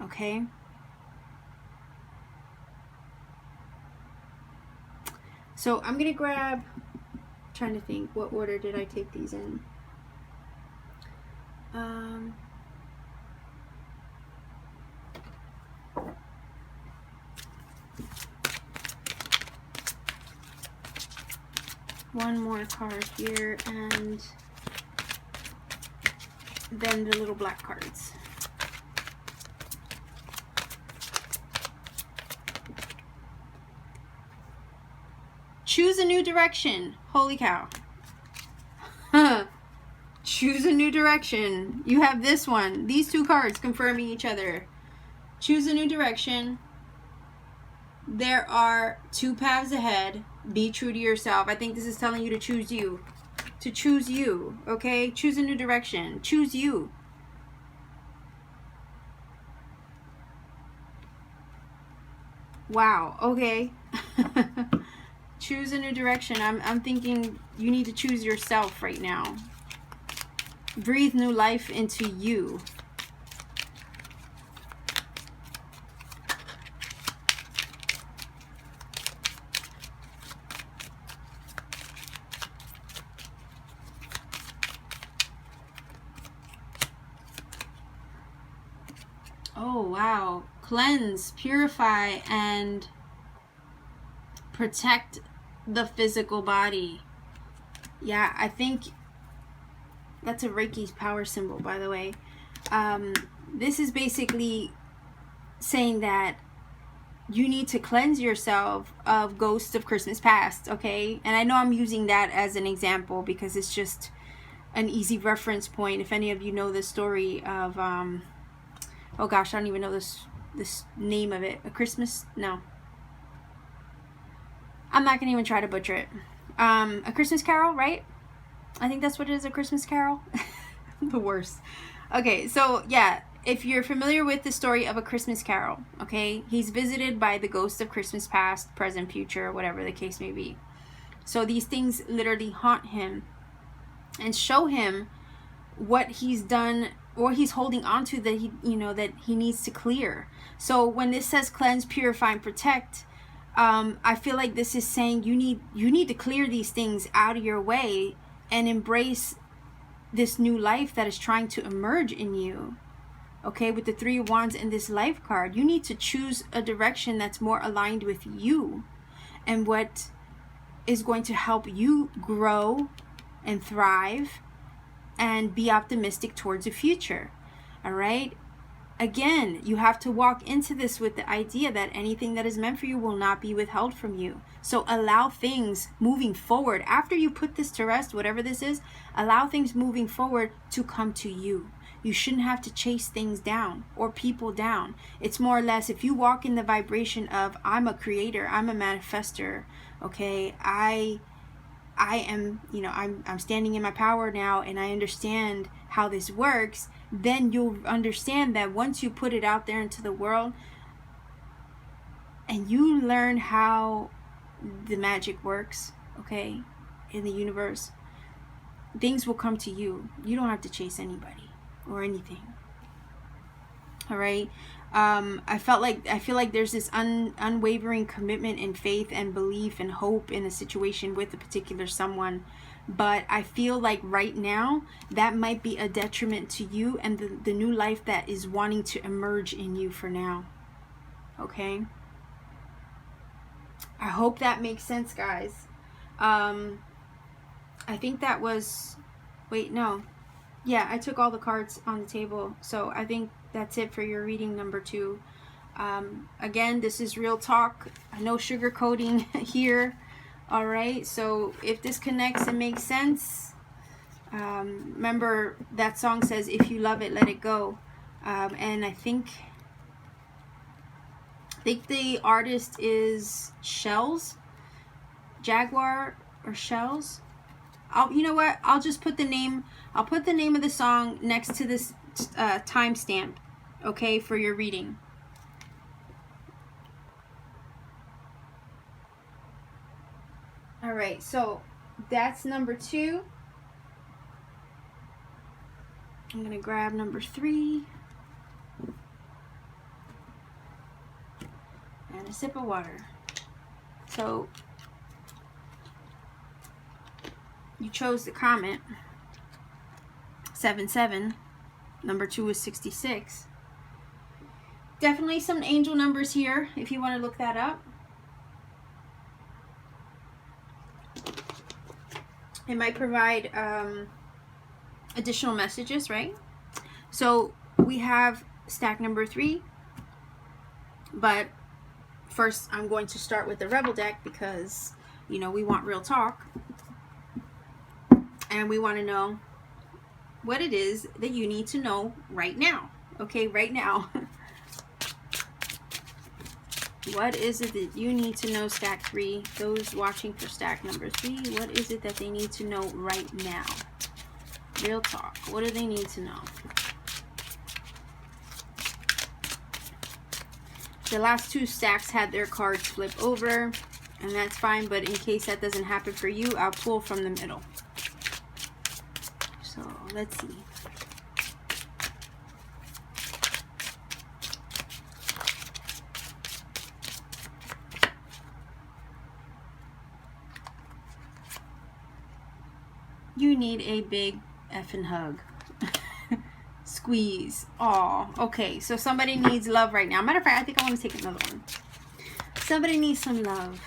Okay? So I'm going to grab, trying to think, what order did I take these in? One more card here, and then the little black cards. Choose a new direction. Holy cow. Choose a new direction. You have this one. These two cards confirming each other. Choose a new direction. There are two paths ahead. Be true to yourself. I think this is telling you to choose you. To choose you. Okay? Choose a new direction. Choose you. Wow. Okay. Choose a new direction. I'm thinking you need to choose yourself right now. Breathe new life into you. Oh, wow. Cleanse, purify, and protect the physical body. Yeah, I think that's a Reiki's power symbol, by the way. This is basically saying that you need to cleanse yourself of ghosts of Christmas past, okay? And I know I'm using that as an example because it's just an easy reference point. If any of you know the story of, oh gosh, I don't even know this name of it. A Christmas? No. I'm not going to even try to butcher it. A Christmas Carol, right? I think that's what it is, A Christmas Carol. The worst. Okay, so yeah, if you're familiar with the story of A Christmas Carol, okay, he's visited by the ghosts of Christmas past, present, future, whatever the case may be. So these things literally haunt him and show him what he's done or he's holding on to that he needs to clear. So when this says cleanse, purify, and protect, I feel like this is saying you need to clear these things out of your way and embrace this new life that is trying to emerge in you. Okay, with the Three of Wands and this life card, you need to choose a direction that's more aligned with you and what is going to help you grow and thrive and be optimistic towards the future. All right? Again, you have to walk into this with the idea that anything that is meant for you will not be withheld from you. So allow things moving forward. After you put this to rest, whatever this is, allow things moving forward to come to you. You shouldn't have to chase things down or people down. It's more or less if you walk in the vibration of I'm a creator, I'm a manifester, okay, I I am, you know, I'm standing in my power now, and I understand how this works, then you'll understand that once you put it out there into the world and you learn how the magic works, okay, in the universe, things will come to you. You don't have to chase anybody or anything. All right. I feel like there's this unwavering commitment and faith and belief and hope in a situation with a particular someone, but I feel like right now that might be a detriment to you and the new life that is wanting to emerge in you for now. Okay. I hope that makes sense, guys. I think that was, wait, no. Yeah, I took all the cards on the table. So I think that's it for your reading number 2. Again, this is real talk. No sugarcoating here. All right. So if this connects and makes sense, remember that song says, if you love it, let it go. And I think the artist is Shells, Jaguar or Shells. You know what? I'll just put the name. I'll put the name of the song next to this timestamp, okay, for your reading. All right, so that's number 2. I'm gonna grab number 3 and a sip of water. So you chose the comment 77. Number 2 is 66. Definitely some angel numbers here if you want to look that up. It might provide additional messages, right? So we have stack number 3, but first I'm going to start with the Rebel deck because, you know, we want real talk. And we want to know what it is that you need to know right now. Okay, right now. What is it that you need to know, stack 3? Those watching for stack number 3, what is it that they need to know right now? Real talk. What do they need to know? The last 2 stacks had their cards flip over, and that's fine, but in case that doesn't happen for you, I'll pull from the middle. So let's see. You need a big effing hug. Squeeze. Oh, okay. So somebody needs love right now. Matter of fact, I think I want to take another one. Somebody needs some love.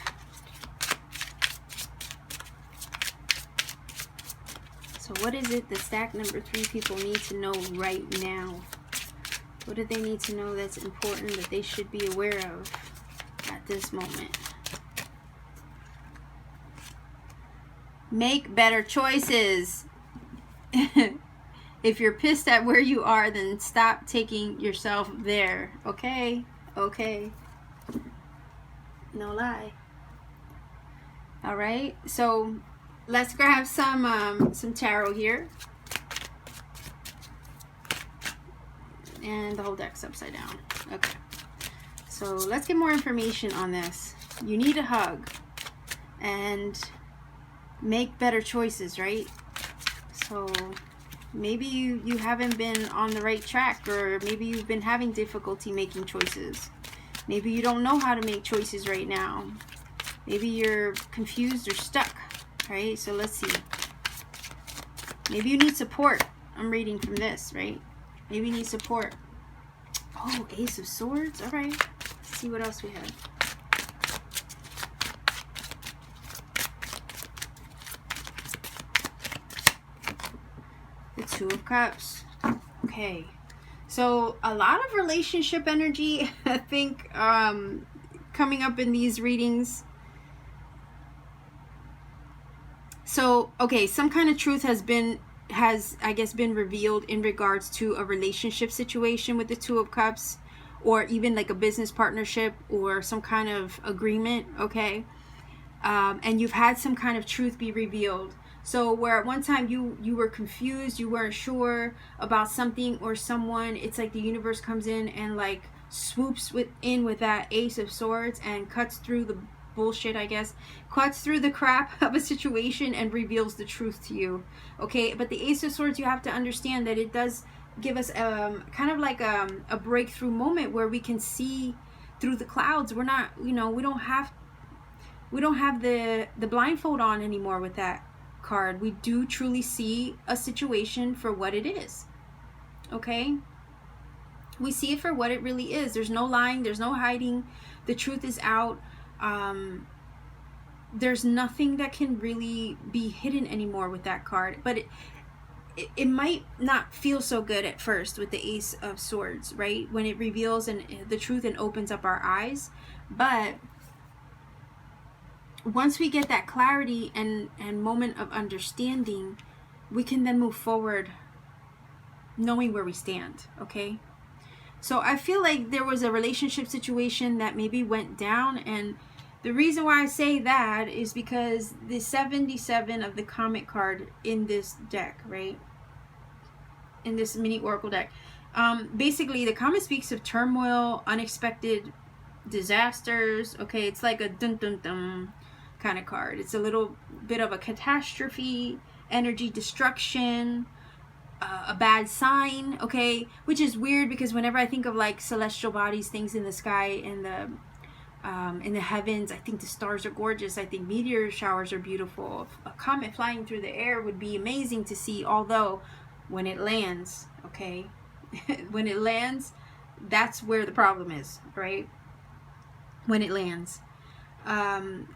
So what is it that stack number 3 people need to know right now? What do they need to know that's important that they should be aware of at this moment? Make better choices. If you're pissed at where you are, then stop taking yourself there. Okay? Okay. No lie. All right. So let's grab some tarot here. And the whole deck's upside down. Okay. So let's get more information on this. You need a hug. And make better choices, right? So maybe you haven't been on the right track, or maybe you've been having difficulty making choices. Maybe you don't know how to make choices right now. Maybe you're confused or stuck, right? So let's see. Maybe you need support. I'm reading from this, right? Maybe you need support. Oh, Ace of Swords. All right. Let's see what else we have. The Two of Cups. Okay. So a lot of relationship energy, I think, coming up in these readings. So, okay, some kind of truth has I guess been revealed in regards to a relationship situation with the Two of Cups, or even like a business partnership or some kind of agreement, okay? and you've had some kind of truth be revealed. So where at one time you were confused, you weren't sure about something or someone, it's like the universe comes in and like swoops in with that Ace of Swords and cuts through the bullshit, I guess, cuts through the crap of a situation and reveals the truth to you. Okay, but the Ace of Swords, you have to understand that it does give us kind of like a breakthrough moment where we can see through the clouds. We're not, we don't have the blindfold on anymore with that card. We do truly see a situation for what it is. Okay, we see it for what it really is. There's no lying, there's no hiding, the truth is out. There's nothing that can really be hidden anymore with that card. But it might not feel so good at first with the Ace of Swords, right, when it reveals and the truth and opens up our eyes. But once we get that clarity and moment of understanding, we can then move forward knowing where we stand. Okay, so I feel like there was a relationship situation that maybe went down, and the reason why I say that is because the 77 of the Comet card in this deck, right, in this mini oracle deck, basically the Comet speaks of turmoil, unexpected disasters. Okay, it's like a dun dun dun kind of card. It's a little bit of a catastrophe, energy destruction, a bad sign. Okay, which is weird because whenever I think of like celestial bodies, things in the sky, in the heavens, I think the stars are gorgeous. I think meteor showers are beautiful. A comet flying through the air would be amazing to see, although when it lands, okay, when it lands, that's where the problem is, right? When it lands.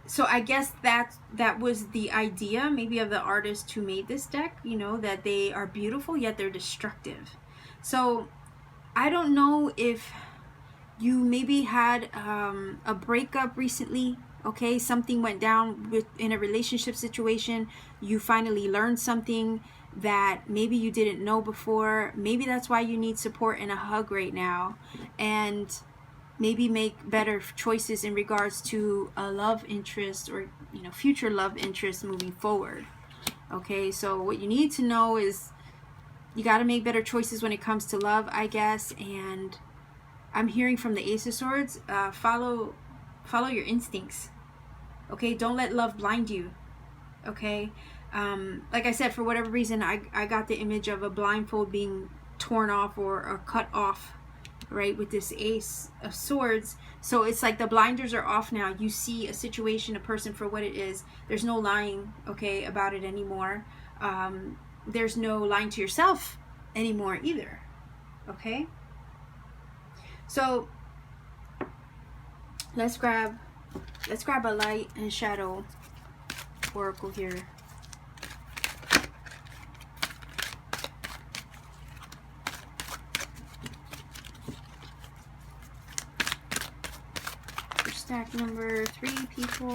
So I guess that was the idea maybe of the artist who made this deck, that they are beautiful yet they're destructive. So I don't know if you maybe had a breakup recently. Okay, something went down in a relationship situation. You finally learned something that maybe you didn't know before. Maybe that's why you need support and a hug right now, and maybe make better choices in regards to a love interest or future love interest moving forward. Okay, so what you need to know is you got to make better choices when it comes to love, I guess. And I'm hearing from the Ace of Swords, follow your instincts. Okay, don't let love blind you. Okay, like I said, for whatever reason, I got the image of a blindfold being torn off or cut off, right, with this Ace of Swords. So it's like the blinders are off now. You see a situation, a person for what it is. There's no lying, okay, about it anymore. There's no lying to yourself anymore either. Okay, so let's grab a light and shadow oracle here. Stack number 3, people.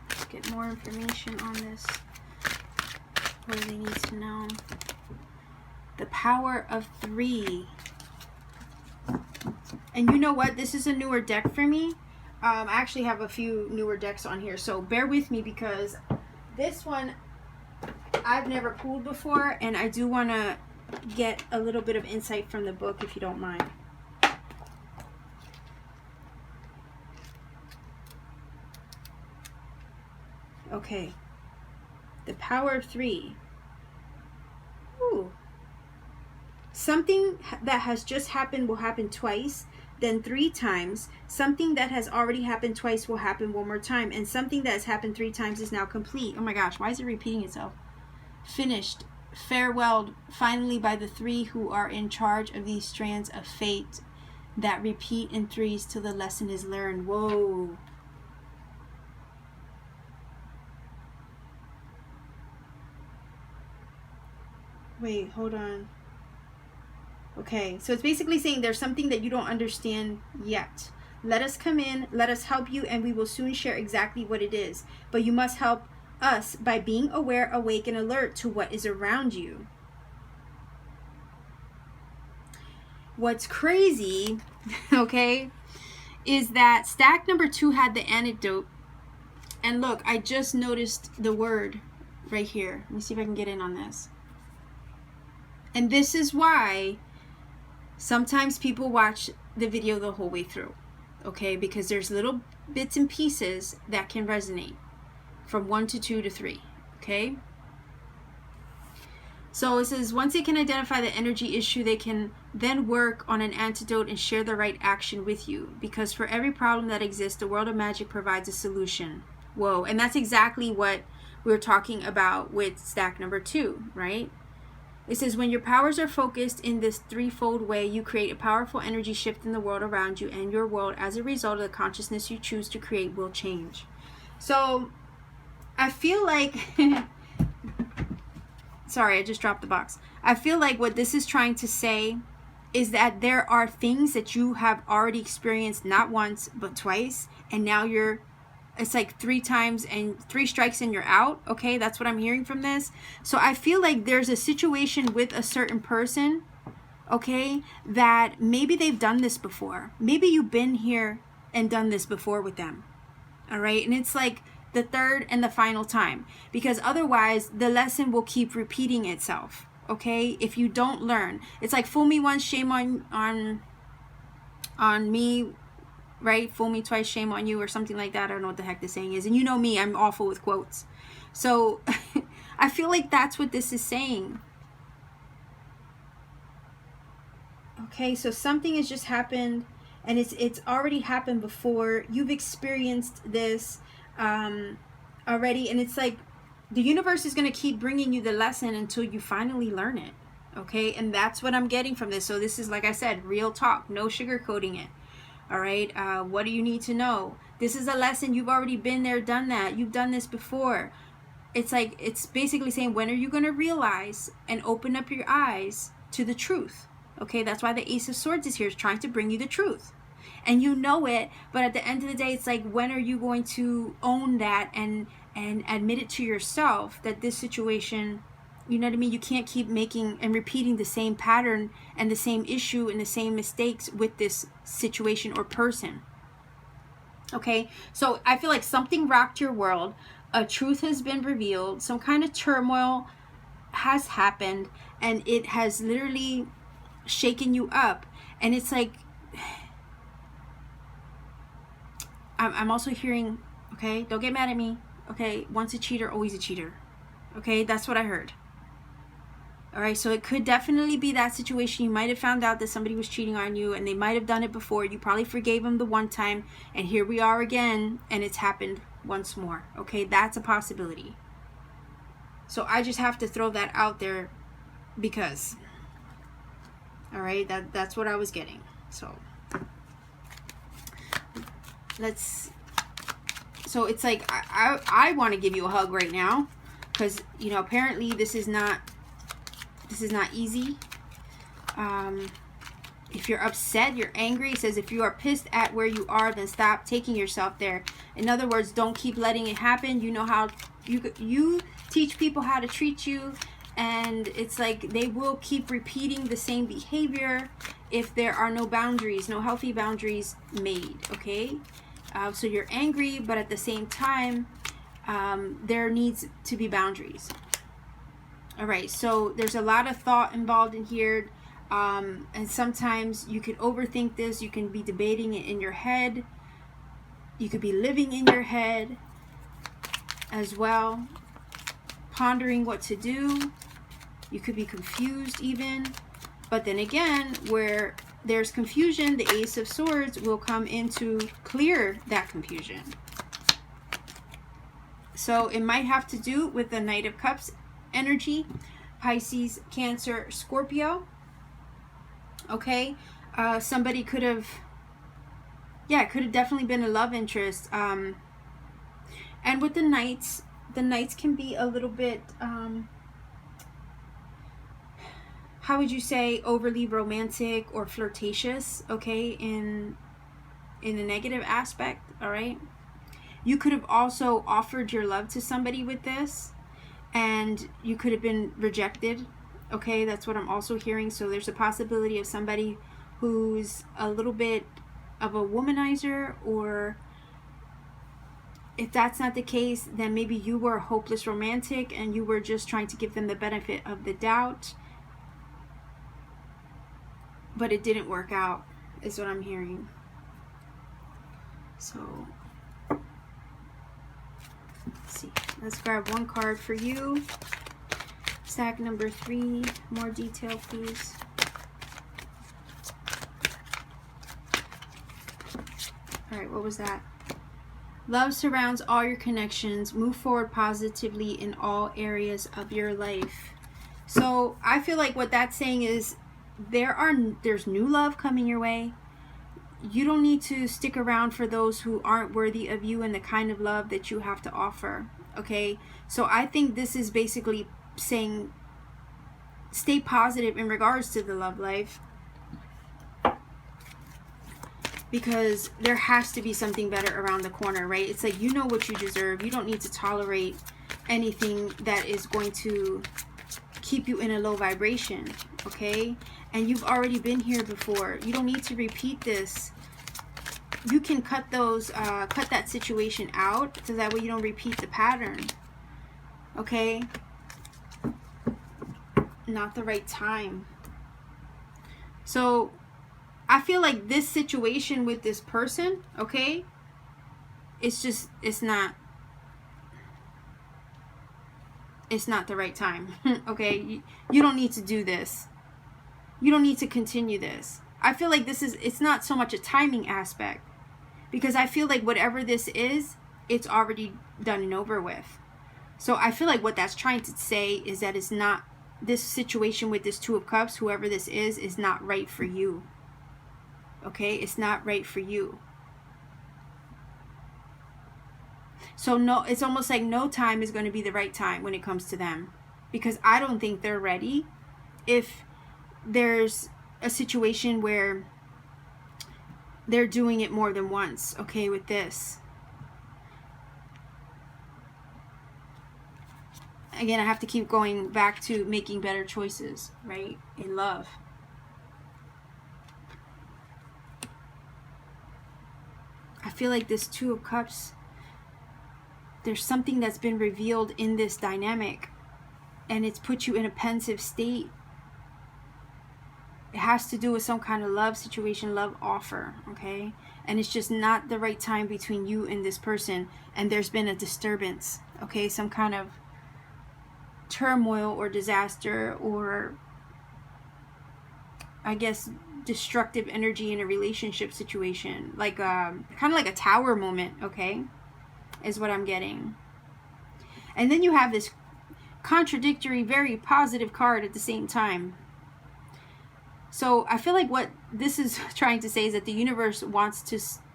Let's get more information on this. What do they need to know? The power of 3. And you know what? This is a newer deck for me. I actually have a few newer decks on here, so bear with me because this one I've never pulled before, and I do want to get a little bit of insight from the book, if you don't mind. Okay, the power of 3. Ooh. Something that has just happened will happen twice, then 3 times. Something that has already happened twice will happen one more time, and something that has happened 3 times is now complete. Oh my gosh, why is it repeating itself? Finished, farewelled, finally by the 3 who are in charge of these strands of fate that repeat in 3s till the lesson is learned. Whoa. Wait, hold on. Okay, so it's basically saying there's something that you don't understand yet. Let us come in, let us help you, and we will soon share exactly what it is. But you must help us by being aware, awake, and alert to what is around you. What's crazy, okay, is that stack number 2 had the antidote, And look, I just noticed the word right here. Let me see if I can get in on this. And this is why sometimes people watch the video the whole way through, okay? Because there's little bits and pieces that can resonate from 1 to 2 to 3, okay? So it says, once they can identify the energy issue, they can then work on an antidote and share the right action with you. Because for every problem that exists, the world of magic provides a solution. Whoa, and that's exactly what we were talking about with stack number 2, right? It says, when your powers are focused in this threefold way, you create a powerful energy shift in the world around you, and your world, as a result of the consciousness you choose to create, will change. So, I feel like... Sorry, I just dropped the box. I feel like what this is trying to say is that there are things that you have already experienced not once, but twice, and now it's like 3 times and 3 strikes and you're out. Okay, that's what I'm hearing from this. So I feel like there's a situation with a certain person, okay, that maybe they've done this before. Maybe you've been here and done this before with them. All right, and it's like the third and the final time, because otherwise the lesson will keep repeating itself, okay? If you don't learn, it's like fool me once, shame on me, right? Fool me twice, shame on you, or something like that. I don't know what the heck the saying is, and you know me, I'm awful with quotes. So I feel like that's what this is saying. Okay, so something has just happened, and it's already happened before. You've experienced this already, and it's like the universe is going to keep bringing you the lesson until you finally learn it, okay? And that's what I'm getting from this. So this is, like I said, real talk, no sugarcoating it. All right, what do you need to know? This is a lesson. You've already been there, done that. You've done this before. It's like, it's basically saying, when are you going to realize and open up your eyes to the truth? Okay, that's why the Ace of Swords is here, is trying to bring you the truth. And you know it, but at the end of the day, it's like, when are you going to own that and admit it to yourself that this situation, you know what I mean, you can't keep making and repeating the same pattern and the same issue and the same mistakes with this situation or person. Okay, so I feel like something rocked your world, a truth has been revealed, some kind of turmoil has happened, and it has literally shaken you up. And it's like, I'm also hearing, okay, don't get mad at me, okay, once a cheater, always a cheater, okay, that's what I heard. All right, so it could definitely be that situation. You might have found out that somebody was cheating on you, and they might have done it before. You probably forgave them the one time, and here we are again, and it's happened once more, okay? That's a possibility. So I just have to throw that out there because, all right, that's what I was getting. So so it's like, I want to give you a hug right now, because, you know, apparently this is not easy. If you're upset, you're angry, it says if you are pissed at where you are, then stop taking yourself there. In other words, don't keep letting it happen. You know how you teach people how to treat you, and it's like they will keep repeating the same behavior if there are no boundaries, no healthy boundaries made, okay? So you're angry, but at the same time, there needs to be boundaries. All right, so there's a lot of thought involved in here, and sometimes you can overthink this. You can be debating it in your head. You could be living in your head as well, pondering what to do. You could be confused even. But then again, where there's confusion, the Ace of Swords will come in to clear that confusion. So it might have to do with the Knight of Cups energy, Pisces, Cancer, Scorpio. Okay, somebody could have, yeah, it could have definitely been a love interest. And with the Knights can be a little bit, how would you say, overly romantic or flirtatious, okay, in a negative aspect, all right? You could have also offered your love to somebody with this, and you could have been rejected, okay? That's what I'm also hearing. So there's a possibility of somebody who's a little bit of a womanizer, or If that's not the case, then maybe you were a hopeless romantic and you were just trying to give them the benefit of the doubt, but it didn't work out, is what I'm hearing. So let's see. Let's grab one card for you. Stack number 3. More detail, please. All right, what was that? Love surrounds all your connections. Move forward positively in all areas of your life. So I feel like what that's saying is there's new love coming your way. You don't need to stick around for those who aren't worthy of you and the kind of love that you have to offer. Okay, so I think this is basically saying stay positive in regards to the love life, because there has to be something better around the corner, right? It's like, you know what you deserve. You don't need to tolerate anything that is going to keep you in a low vibration, okay? And you've already been here before. You don't need to repeat this. You can cut that situation out, so that way you don't repeat the pattern, okay? Not the right time. So I feel like this situation with this person, okay, it's not the right time. Okay, you don't need to do this. You don't need to continue this. I feel like it's not so much a timing aspect, because I feel like whatever this is, it's already done and over with. So I feel like what that's trying to say is that it's not, this situation with this 2 of Cups, whoever this is not right for you. Okay, it's not right for you. So no, it's almost like no time is going to be the right time when it comes to them, because I don't think they're ready. If there's a situation where they're doing it more than once, okay, with this. Again, I have to keep going back to making better choices, right, in love. I feel like this 2 of Cups, there's something that's been revealed in this dynamic, and it's put you in a pensive state. It has to do with some kind of love situation, love offer, okay? And it's just not the right time between you and this person, and there's been a disturbance, okay? Some kind of turmoil or disaster, or I guess destructive energy in a relationship situation, like kind of like a tower moment, okay, is what I'm getting. And then you have this contradictory, very positive card at the same time. So I feel like what this is trying to say is that the universe wants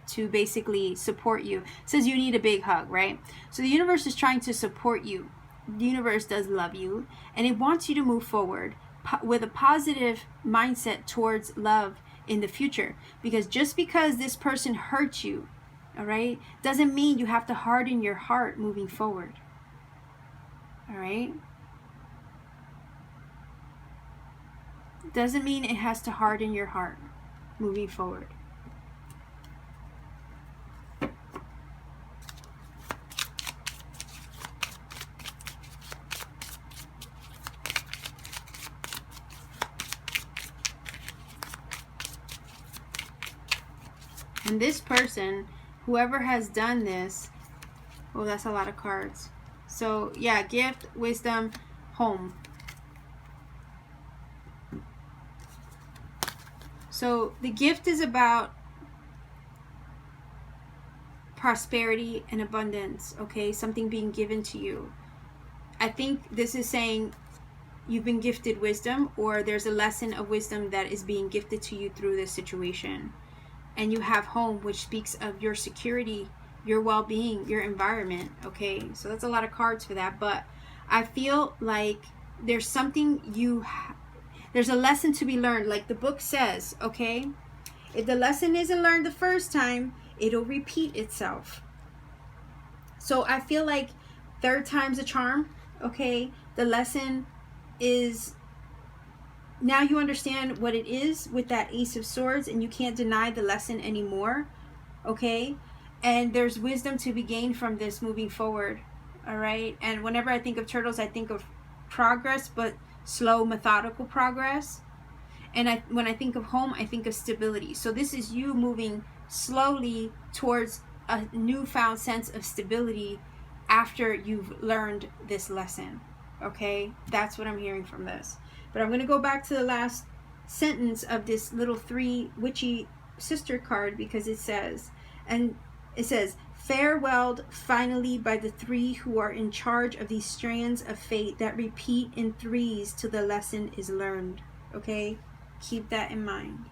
to basically support you. It says you need a big hug, right? So the universe is trying to support you. The universe does love you, and it wants you to move forward with a positive mindset towards love in the future. Because just because this person hurt you, all right, doesn't mean you have to harden your heart moving forward. All right? Doesn't mean it has to harden your heart moving forward. And this person, whoever has done this, oh, that's a lot of cards. So yeah, gift, wisdom, home. So the gift is about prosperity and abundance, okay? Something being given to you. I think this is saying you've been gifted wisdom, or there's a lesson of wisdom that is being gifted to you through this situation. And you have home, which speaks of your security, your well-being, your environment, okay? So that's a lot of cards for that. But I feel like there's something there's a lesson to be learned, like the book says, okay? If the lesson isn't learned the first time, it'll repeat itself. So I feel like 3rd time's a charm, okay? The lesson is, now you understand what it is with that Ace of Swords, and you can't deny the lesson anymore, okay? And there's wisdom to be gained from this moving forward. All right. And whenever I think of turtles, I think of progress, but slow, methodical progress. And when I think of home, I think of stability. So this is you moving slowly towards a newfound sense of stability after you've learned this lesson. Okay, that's what I'm hearing from this. But I'm going to go back to the last sentence of this little three witchy sister card, because it says, farewelled finally by the three who are in charge of these strands of fate that repeat in threes till the lesson is learned. Okay, keep that in mind.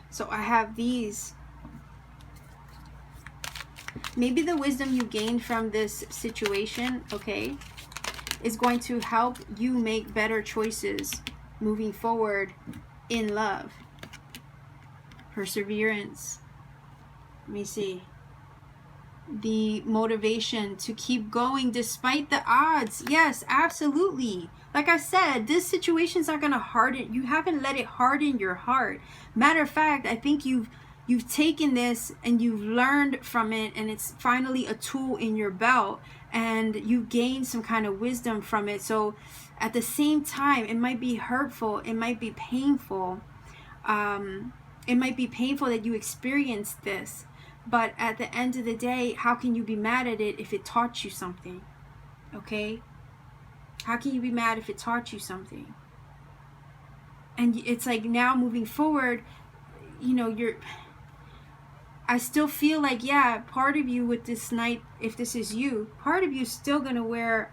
So I have these. Maybe the wisdom you gained from this situation, okay, is going to help you make better choices moving forward in love. Perseverance. Let me see. The motivation to keep going despite the odds. Yes, absolutely. Like I said, this situation's not going to harden. You haven't let it harden your heart. Matter of fact, I think you've taken this and you've learned from it, and it's finally a tool in your belt, and you've gained some kind of wisdom from it. So at the same time, it might be hurtful, it might be painful. It might be painful that you experienced this, but at the end of the day, how can you be mad at it if it taught you something? Okay? How can you be mad if it taught you something? And it's like now moving forward, you know, I still feel like, yeah, part of you with this night, if this is you, part of you is still going to wear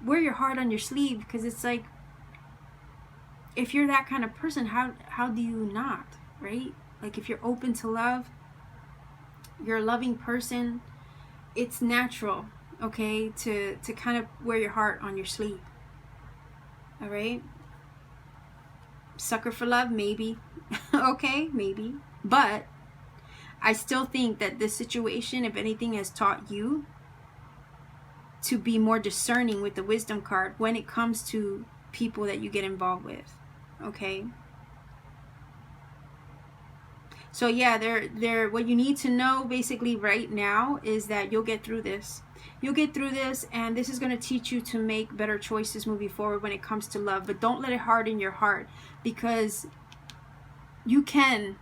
your heart on your sleeve, because it's like, if you're that kind of person, how do you not, right? Like, if you're open to love, you're a loving person, it's natural, okay, to kind of wear your heart on your sleeve. All right? Sucker for love, maybe. Okay, maybe. But I still think that this situation, if anything, has taught you to be more discerning with the wisdom card when it comes to people that you get involved with. Okay? So yeah, what you need to know basically right now is that you'll get through this. You'll get through this, and this is going to teach you to make better choices moving forward when it comes to love. But don't let it harden your heart, because you can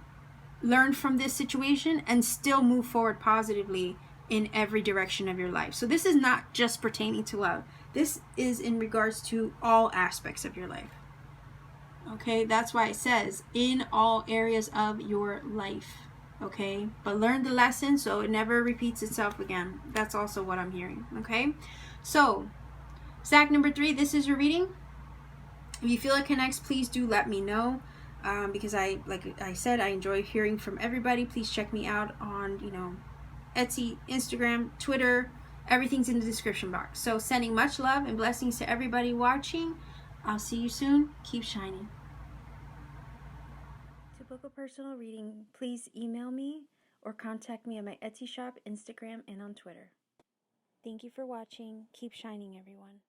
learn from this situation and still move forward positively in every direction of your life. So this is not just pertaining to love. This is in regards to all aspects of your life. Okay, that's why it says in all areas of your life. Okay, but learn the lesson so it never repeats itself again. That's also what I'm hearing. Okay, so stack number 3, this is your reading. If you feel it connects, please do let me know, because like I said, I enjoy hearing from everybody. Please check me out on Etsy, Instagram, Twitter. Everything's in the description box. So sending much love and blessings to everybody watching. I'll see you soon. Keep shining. To book a personal reading, please email me or contact me on my Etsy shop, Instagram, and on Twitter. Thank you for watching. Keep shining, everyone.